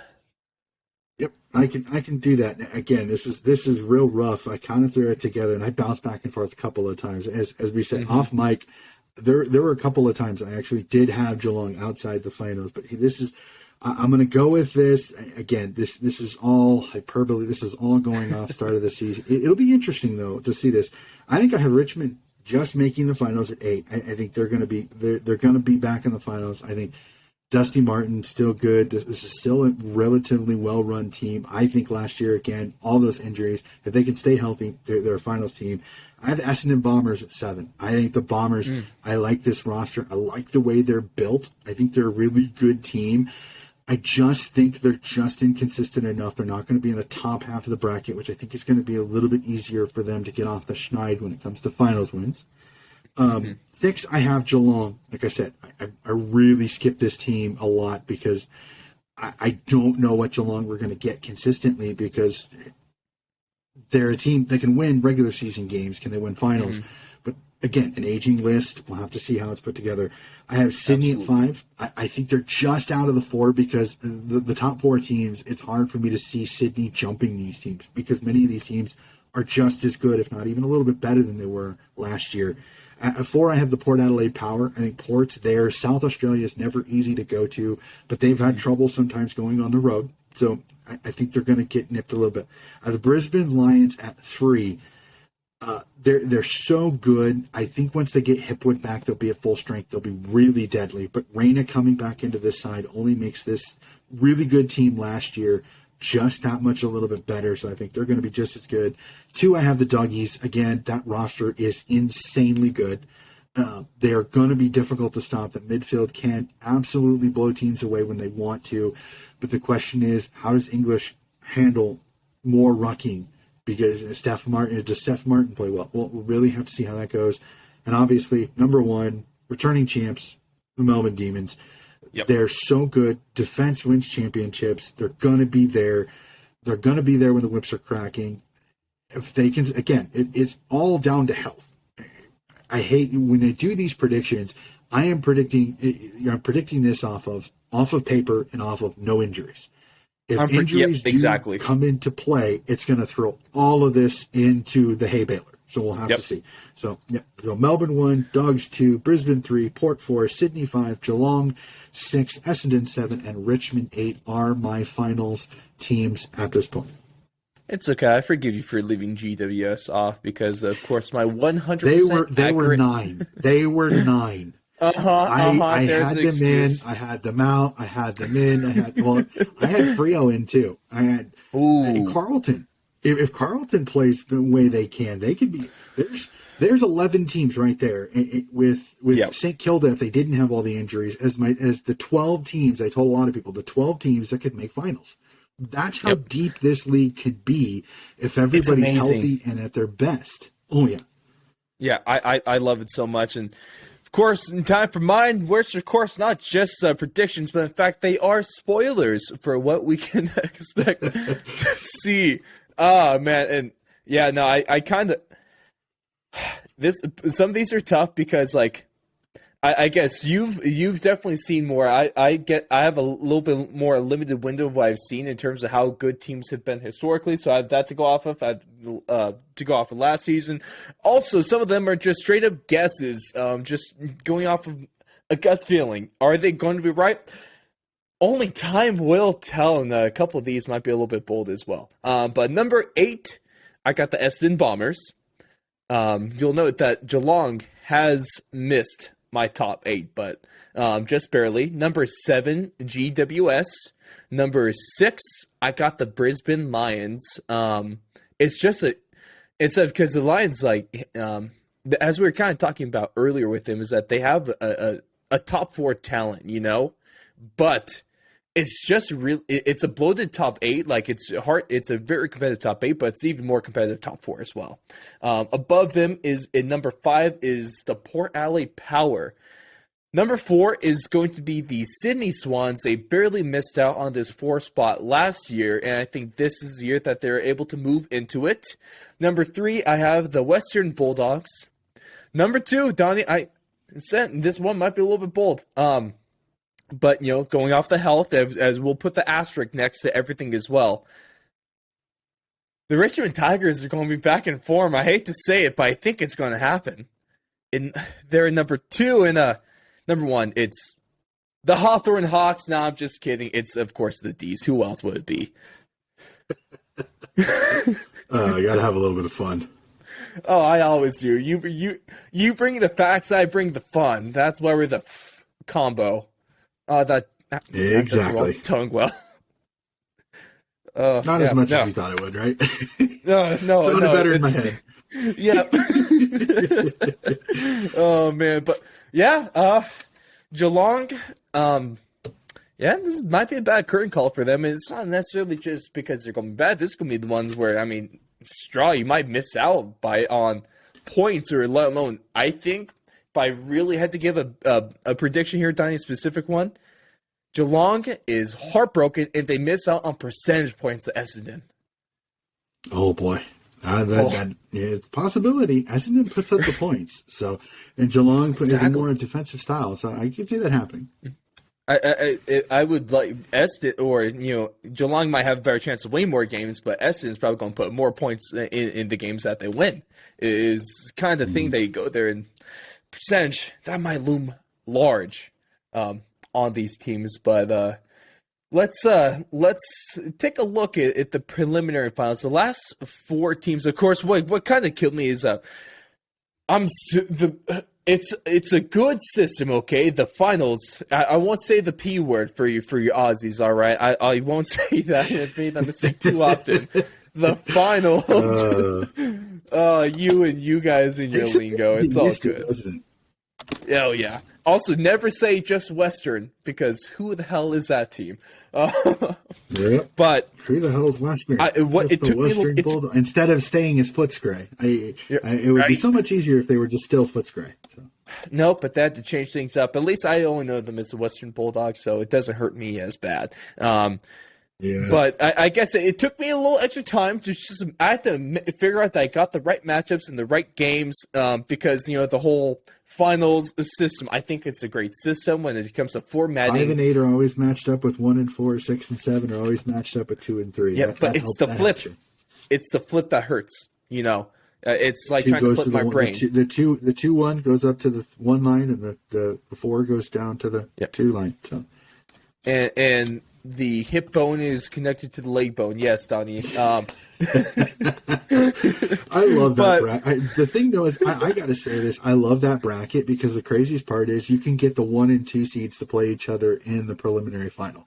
Speaker 4: Yep, I can do that. Again, this is real rough. I kind of threw it together, and I bounced back and forth a couple of times. As we said off mic. There were a couple of times I actually did have Geelong outside the finals, but I'm going to go with this. Again, this is all hyperbole. This is all going off start of the season. It'll be interesting, though, to see this. I think I have Richmond just making the finals at 8. I think they're going to be back in the finals. I think Dusty Martin still good. This is still a relatively well-run team. I think last year, again, all those injuries, if they can stay healthy, they're a finals team. I have the Essendon Bombers at 7. I think the Bombers, I like this roster. I like the way they're built. I think they're a really good team. I just think they're just inconsistent enough. They're not going to be in the top half of the bracket, which I think is going to be a little bit easier for them to get off the schneid when it comes to finals wins. 6, I have Geelong. Like I said, I really skip this team a lot because I don't know what Geelong we're going to get consistently because they're a team that can win regular season games. Can they win finals? But again, an aging list. We'll have to see how it's put together. I have Sydney at 5. I think they're just out of the 4 because the top 4 teams, it's hard for me to see Sydney jumping these teams because many of these teams are just as good, if not even a little bit better than they were last year. At 4, I have the Port Adelaide Power. I think Port's there. South Australia is never easy to go to, but they've had trouble sometimes going on the road. So I think they're going to get nipped a little bit. The Brisbane Lions at 3. They're so good. I think once they get Hipwood back, they'll be at full strength. They'll be really deadly. But Reina coming back into this side only makes this really good team last year just that much a little bit better. So I think they're going to be just as good. 2, I have the Doggies. Again, that roster is insanely good. They are going to be difficult to stop. The midfield can absolutely blow teams away when they want to. But the question is, how does English handle more rucking? Because does Steph Martin play well? We'll really have to see how that goes. And obviously, number 1, returning champs, the Melbourne Demons. Yep. They're so good. Defense wins championships. They're going to be there. They're going to be there when the whips are cracking. If they can, again, it's all down to health. I hate when they do these predictions. I'm predicting this off of paper and off of no injuries. If injuries do come into play, it's going to throw all of this into the hay baler. So we'll have to see. So Melbourne 1, Dogs 2, Brisbane 3, Port 4, Sydney 5, Geelong 6, Essendon 7, and Richmond 8 are my finals teams at this point.
Speaker 3: It's okay. I forgive you for leaving GWS off because, of course, my 100%
Speaker 4: they were 9. They were 9. I had them in. I had them out. I had them in. I had Freo in too. I had Carlton. If Carlton plays the way they can be. There's 11 teams right there with St. Kilda if they didn't have all the injuries as the 12 teams. I told a lot of people the 12 teams that could make finals. That's how deep this league could be if everybody's healthy and at their best. Oh yeah.
Speaker 3: Yeah, I love it so much. And of course, in time for mine, which of course not just predictions, but in fact they are spoilers for what we can expect to see. Oh man, and yeah, no, I kind of some of these are tough because I guess you've definitely seen more. I have a little bit more limited window of what I've seen in terms of how good teams have been historically. So I have that to go off of. I have to go off of last season. Also, some of them are just straight up guesses, just going off of a gut feeling. Are they going to be right? Only time will tell, and a couple of these might be a little bit bold as well. But number 8, I got the Essendon Bombers. You'll note that Geelong has missed my top 8, but just barely. Number 7, GWS. Number 6, I got the Brisbane Lions. It's because the Lions, as we were kind of talking about earlier with them, is that they have a top 4 talent, but it's just real. It's a bloated top 8. It's hard. It's a very competitive top 8, but it's even more competitive top 4 as well. Above them is in number 5 is the Port Adelaide Power. Number 4 is going to be the Sydney Swans. They barely missed out on this 4 spot last year, and I think this is the year that they're able to move into it. Number 3, I have the Western Bulldogs. Number 2, Donnie, this one might be a little bit bold. But, going off the health, as we'll put the asterisk next to everything as well, the Richmond Tigers are going to be back in form. I hate to say it, but I think it's going to happen. They're in number 2, and number 1, it's the Hawthorne Hawks. No, I'm just kidding. It's, of course, the D's. Who else would it be?
Speaker 4: You got to have a little bit of fun.
Speaker 3: Oh, I always do. You bring the facts, I bring the fun. That's why we're the combo.
Speaker 4: Exactly.
Speaker 3: Tongue well.
Speaker 4: Not as much as you thought it would, right?
Speaker 3: No.
Speaker 4: Better in my head.
Speaker 3: Yeah. Oh man, but yeah, Geelong. This might be a bad curtain call for them. And it's not necessarily just because they're going to be bad. This could be the ones where you might miss out on points or let alone. I think. If I really had to give a prediction here, Donnie, a specific one, Geelong is heartbroken if they miss out on percentage points to Essendon.
Speaker 4: Oh, boy. It's a possibility. Essendon puts up the points, and Geelong is a more defensive style, so I can see that happening.
Speaker 3: I would like Essendon, or Geelong might have a better chance of winning more games, but Essendon's probably going to put more points in the games that they win. Is kind of the thing they go there, and percentage that might loom large on these teams, but. Let's take a look at the preliminary finals. The last 4 teams, of course. What kind of killed me is it's a good system. Okay, the finals. I won't say the P word for you Aussies. All right, I won't say that. I've made that mistake too often. The finals. You guys and your lingo. It's all good. Oh yeah. Also, never say just Western, because who the hell is that team? But
Speaker 4: who the hell is Western? Instead of staying as Footscray, it would be so much easier if they were just still Footscray. So.
Speaker 3: No, but they had to change things up. At least I only know them as the Western Bulldogs, so it doesn't hurt me as bad. But I guess it took me a little extra time to I had to figure out that I got the right matchups and the right games, because the whole finals system. I think it's a great system when it comes to formatting.
Speaker 4: 5 and 8 are always matched up with 1 and 4. 6 and 7 are always matched up with 2 and 3.
Speaker 3: Yeah, but it's the flip. It's the flip that hurts. It's like trying to flip my brain.
Speaker 4: The 2-1 goes up to the 1 line, and the 4 goes down to the 2 line. So.
Speaker 3: And the hip bone is connected to the leg bone. Yes, Donnie.
Speaker 4: I love that bracket. The thing, though, is I got to say this. I love that bracket because the craziest part is you can get the 1 and 2 seeds to play each other in the preliminary final.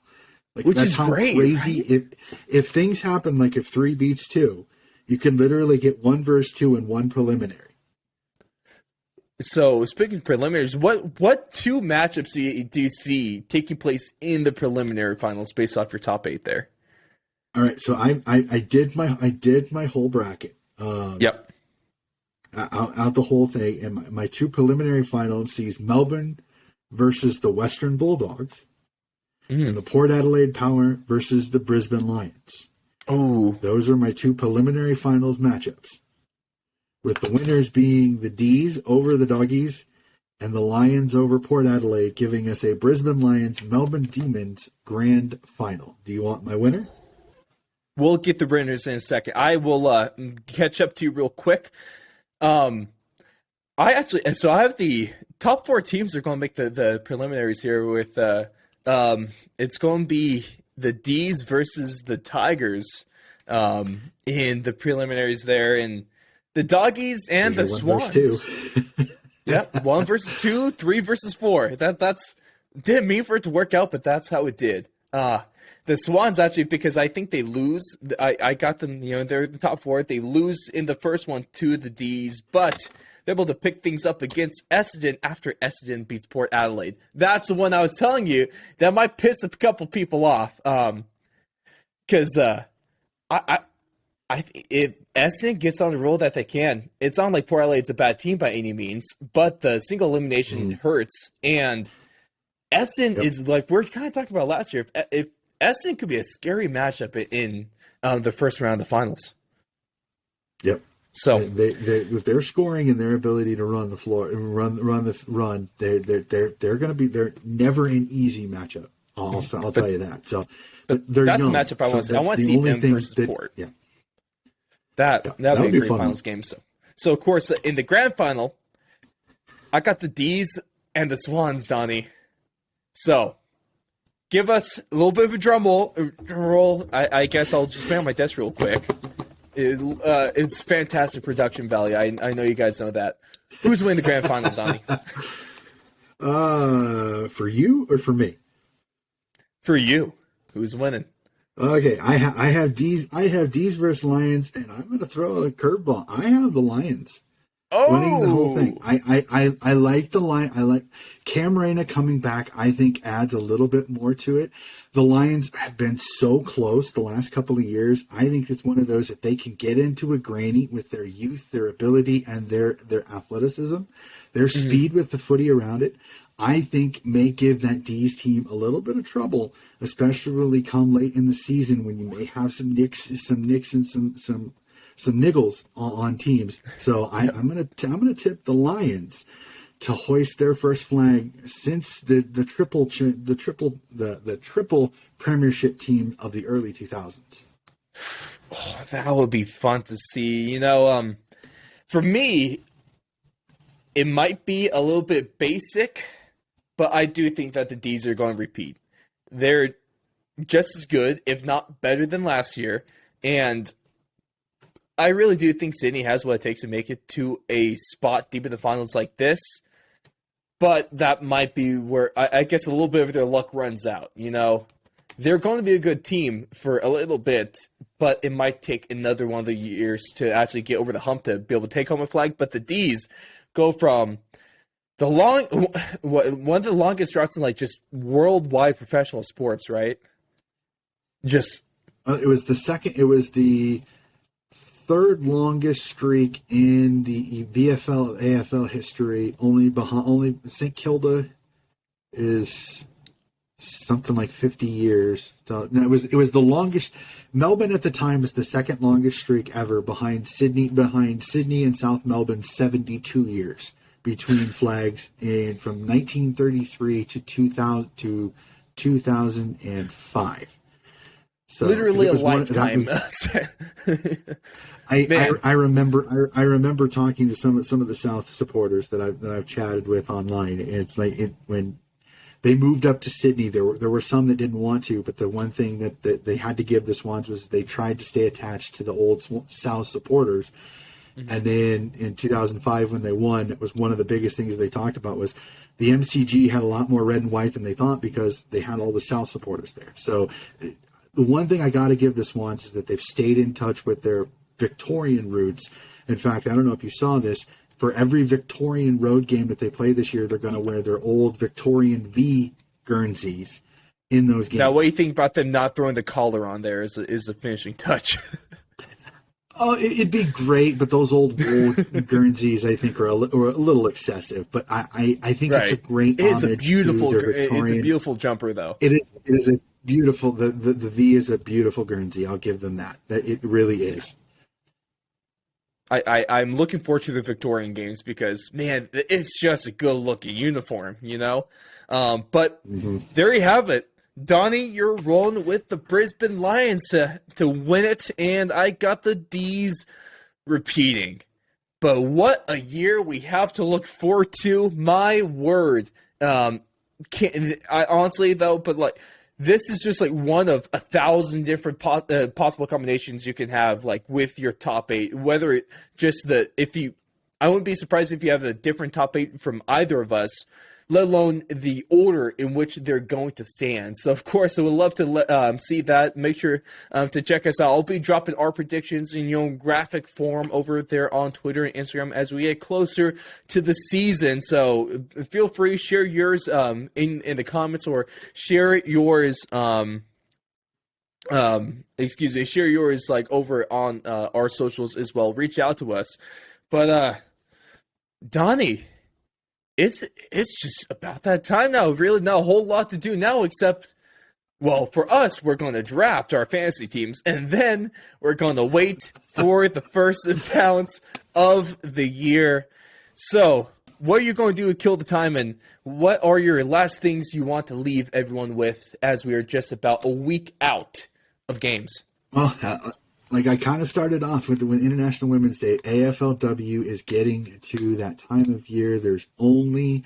Speaker 3: Which is great.
Speaker 4: Crazy. Right? If things happen, like if 3 beats 2, you can literally get 1 versus 2 in 1 preliminary.
Speaker 3: So, speaking of preliminaries, what 2 matchups do you see taking place in the preliminary finals based off your top 8 there?
Speaker 4: All right, so I did my whole bracket.
Speaker 3: Yep.
Speaker 4: Out the whole thing, and my 2 preliminary finals sees Melbourne versus the Western Bulldogs, and the Port Adelaide Power versus the Brisbane Lions.
Speaker 3: Oh,
Speaker 4: those are my 2 preliminary finals matchups, with the winners being the D's over the Doggies and the Lions over Port Adelaide, giving us a Brisbane Lions Melbourne Demons grand final. Do you want my winner?
Speaker 3: We'll get the winners in a second. I will catch up to you real quick. I have the top 4 teams are going to make the preliminaries here with it's going to be the D's versus the Tigers in the preliminaries there, and the Doggies and the Swans.
Speaker 4: 2.
Speaker 3: Yep, 1 versus 2, 3 versus 4. That's didn't mean for it to work out, but that's how it did. The Swans, actually, because I think they lose. I got them, they're the top 4. They lose in the first one to the D's, but they're able to pick things up against Essendon after Essendon beats Port Adelaide. That's the one I was telling you that might piss a couple people off. Because if Essendon gets on the roll that they can, it's not like Port Adelaide's a bad team by any means, but the single elimination hurts. And Essendon is like we're kind of talking about last year. If Essendon could be a scary matchup in the first round of the finals.
Speaker 4: Yep.
Speaker 3: So
Speaker 4: they with their scoring and their ability to run the floor, they're never an easy matchup. I'll tell you that. So
Speaker 3: that's a matchup I want to see. I want to see them versus Port.
Speaker 4: Yeah.
Speaker 3: That would be a great finals game. So of course in the grand final, I got the D's and the Swans, Donnie. So give us a little bit of a drum roll. I guess I'll just bang on my desk real quick. It's fantastic production value. I know you guys know that. Who's winning the grand final, Donnie?
Speaker 4: For you or for me?
Speaker 3: For you. Who's winning?
Speaker 4: Okay, I have D's versus Lions, and I'm going to throw a curveball. I have the Lions winning the whole thing. I like the Lion. I like Cam Rayner coming back. I think adds a little bit more to it. The Lions have been so close the last couple of years. I think it's one of those that they can get into a granny with their youth, their ability, and their athleticism, their speed with the footy around it. I think may give that D's team a little bit of trouble, especially come late in the season when you may have some nicks and some niggles on teams. So I'm gonna tip the Lions to hoist their first flag since the triple premiership team of the early 2000s.
Speaker 3: Oh, that would be fun to see. For me, it might be a little bit basic, but I do think that the D's are going to repeat. They're just as good, if not better than last year, and I really do think Sydney has what it takes to make it to a spot deep in the finals like this. But that might be where I guess a little bit of their luck runs out. They're going to be a good team for a little bbit, but it might take another one of the years to actually get over the hump to be able to take home a flag. But the D's go from one of the longest droughts in just worldwide professional sports, right? Just
Speaker 4: it was the third longest streak in the VFL AFL history. Only St. Kilda is something like 50 years. So no, it was the longest. Melbourne at the time was the second longest streak ever, behind Sydney and South Melbourne, 72 years between flags, and from 1933 to 2005. So
Speaker 3: literally a lifetime.
Speaker 4: I remember talking to some of the South supporters that I've chatted with online. It's when they moved up to Sydney, there were some that didn't want to, but the one thing that they had to give the Swans was they tried to stay attached to the old South supporters. Mm-hmm. And then in 2005 when they won, it was one of the biggest things they talked about was the MCG had a lot more red and white than they thought because they had all the South supporters there. So the one thing I got to give the Swans is that they've stayed in touch with their Victorian roots. In fact, I don't know if you saw this, for every Victorian road game that they play this year, they're going to wear their old Victorian V Guernseys in those games.
Speaker 3: Now, what do you think about them not throwing the collar on there is a finishing touch?
Speaker 4: Oh, it'd be great, but those old Guernseys, I think, are a little excessive. But I think it's a great homage.
Speaker 3: It's a beautiful jumper, though.
Speaker 4: It is a beautiful. The V is a beautiful Guernsey. I'll give them that. It really is.
Speaker 3: I'm looking forward to the Victorian games because, man, it's just a good-looking uniform, But There you have it. Donnie, you're rolling with the Brisbane Lions to win it, and I got the D's repeating. But what a year we have to look forward to. My word. Honestly, though, this is just one of 1,000 different possible combinations you can have with your top 8. Whether it just I wouldn't be surprised if you have a different top 8 from either of us, let alone the order in which they're going to stand. So, of course, I would love to see that. Make sure to check us out. I'll be dropping our predictions in graphic form over there on Twitter and Instagram as we get closer to the season. So, feel free to share yours in the comments or share yours. Share yours over on our socials as well. Reach out to us. But Donnie, it's just about that time now. Really not a whole lot to do now except, well, for us, we're going to draft our fantasy teams, and then we're going to wait for the first bounce of the year. So, what are you going to do to kill the time, and what are your last things you want to leave everyone with as we are just about a week out of games?
Speaker 4: Well, I kind of started off with International Women's Day. AFLW is getting to that time of year. There's only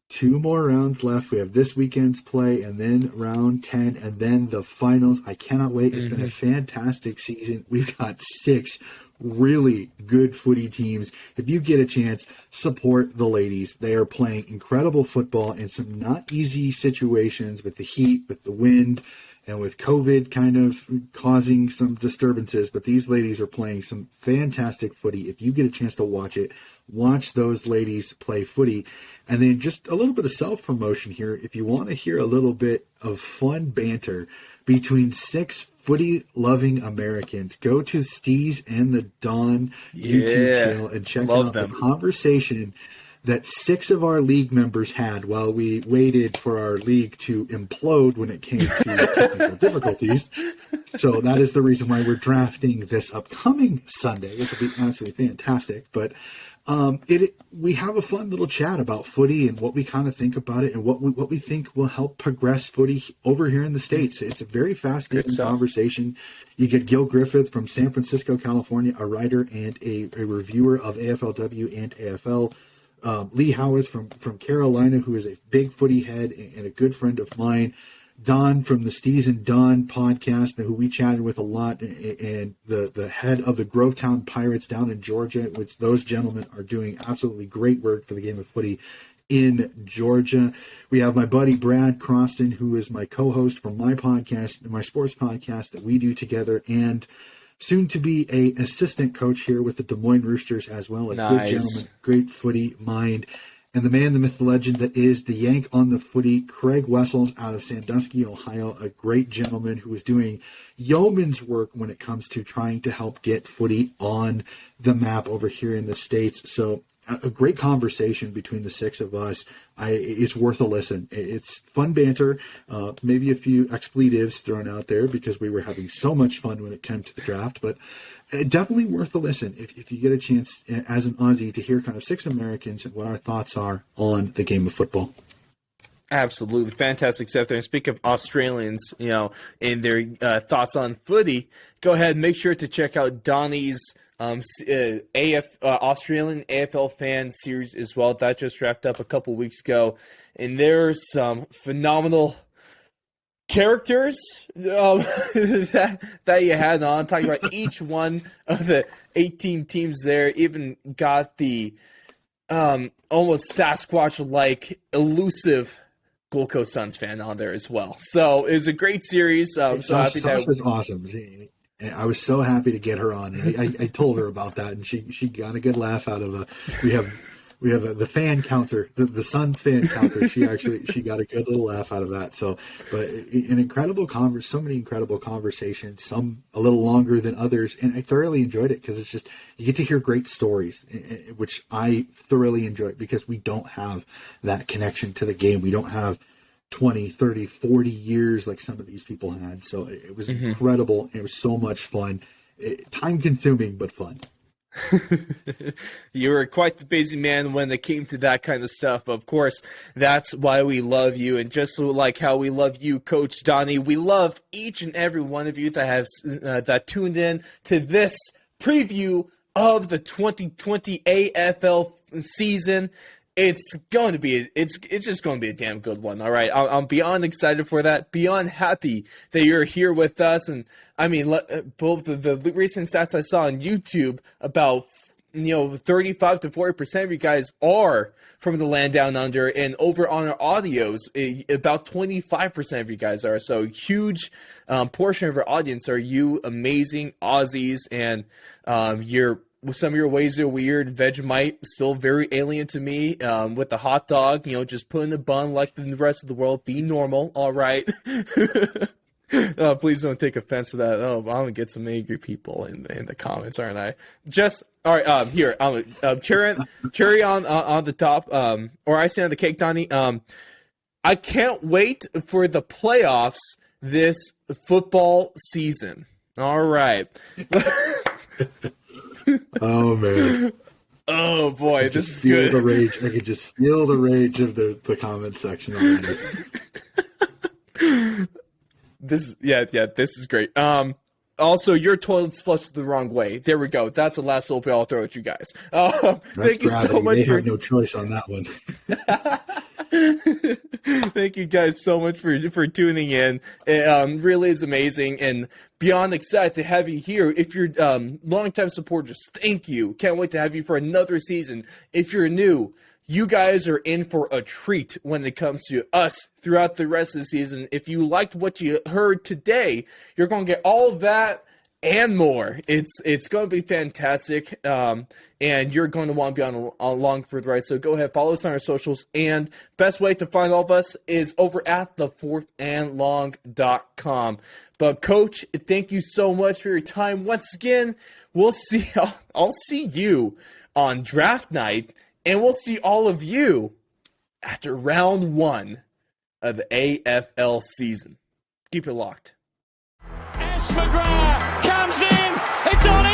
Speaker 4: 2 more rounds left. We have this weekend's play and then round 10 and then the finals. I cannot wait. It's been a fantastic season. We've got 6 really good footy teams. If you get a chance, support the ladies. They are playing incredible football in some not easy situations with the heat, with the wind, and with COVID kind of causing some disturbances. But these ladies are playing some fantastic footy. If you get a chance to watch it, watch those ladies play footy. And then just a little bit of self-promotion here. If you want to hear a little bit of fun banter between 6 footy-loving Americans, go to Steez and the Don YouTube channel and check out the conversation that 6 of our league members had while we waited for our league to implode when it came to technical difficulties. So that is the reason why we're drafting this upcoming Sunday, which will be absolutely fantastic. But we have a fun little chat about footy and what we kind of think about it and what we think will help progress footy over here in the States. It's a very fascinating conversation. You get Gil Griffith from San Francisco, California, a writer and a reviewer of AFLW and AFL. Lee Howarth from Carolina, who is a big footy head and a good friend of mine. Don from the Steez and Don podcast, who we chatted with a lot, and the head of the Grovetown Pirates down in Georgia, which those gentlemen are doing absolutely great work for the game of footy in Georgia. We have my buddy Brad Croston, who is my co-host from my podcast, my sports podcast that we do together, and soon to be a assistant coach here with the Des Moines Roosters as well. A good gentleman, great footy mind. And the man, the myth, the legend that is the Yank on the footy, Craig Wessels out of Sandusky, Ohio, a great gentleman who is doing yeoman's work when it comes to trying to help get footy on the map over here in the States. So a great conversation between the 6 of us. It's worth a listen. It's fun banter, maybe a few expletives thrown out there because we were having so much fun when it came to the draft, but definitely worth a listen if you get a chance as an Aussie to hear kind of 6 Americans and what our thoughts are on the game of football.
Speaker 3: Absolutely fantastic stuff there. And speak of Australians, and their thoughts on footy, go ahead and make sure to check out Donnie's Australian AFL fan series as well. That just wrapped up a couple weeks ago, and there's some phenomenal characters that you had on, talking about each one of the 18 teams there. Even got the almost Sasquatch-like elusive Gold Coast Suns fan on there as well. So it was a great series.
Speaker 4: Sasha was awesome. I was so happy to get her on. I told her about that, and she got a good laugh out of we have the fan counter, the Suns fan counter. She got a good little laugh out of that. So, but an incredible so many incredible conversations, some a little longer than others, and I thoroughly enjoyed it because it's just you get to hear great stories, which I thoroughly enjoyed because we don't have that connection to the game. We don't have 20, 30, 40 years like some of these people had. So it was incredible. It was so much fun. Time consuming, but fun.
Speaker 3: You were quite the busy man when it came to that kind of stuff. But of course, that's why we love you. And just like how we love you, Coach Donnie, we love each and every one of you that has that tuned in to this preview of the 2020 AFL season. It's just going to be a damn good one. All right. I'm beyond excited for that, beyond happy that you're here with us. And I mean, both the recent stats I saw on YouTube about, 35 to 40% of you guys are from the land down under, and over on our audios, about 25% of you guys are. So huge portion of our audience are you amazing Aussies, and some of your ways are weird. Vegemite, still very alien to me. With the hot dog, just put in a bun like the rest of the world. Be normal, all right? Please don't take offense to that. Oh, I'm going to get some angry people in the comments, aren't I? All right, here. Cherry on the top, or icing on the cake, Donnie. I can't wait for the playoffs this football season. All right.
Speaker 4: Oh man!
Speaker 3: Oh boy, this is
Speaker 4: feel
Speaker 3: good.
Speaker 4: The rage. I could just feel the rage of the comment section already.
Speaker 3: This is great. Also, your toilet's flushed the wrong way. There we go. That's the last little bit I'll throw at you guys. Thank you so much.
Speaker 4: They have no choice on that one.
Speaker 3: Thank you guys so much for tuning in. It really is amazing and beyond excited to have you here. If you're longtime supporters, thank you. Can't wait to have you for another season. If you're new, you guys are in for a treat when it comes to us throughout the rest of the season. If you liked what you heard today, you're going to get all of that and more. It's going to be fantastic, and you're going to want to be along for the ride. So go ahead, follow us on our socials, and best way to find all of us is over at thefourthandlong.com. But Coach, thank you so much for your time once again. I'll see you on draft night And we'll see all of you after round 1 of the AFL season. Keep it locked.
Speaker 1: Ash McGrath comes in. It's on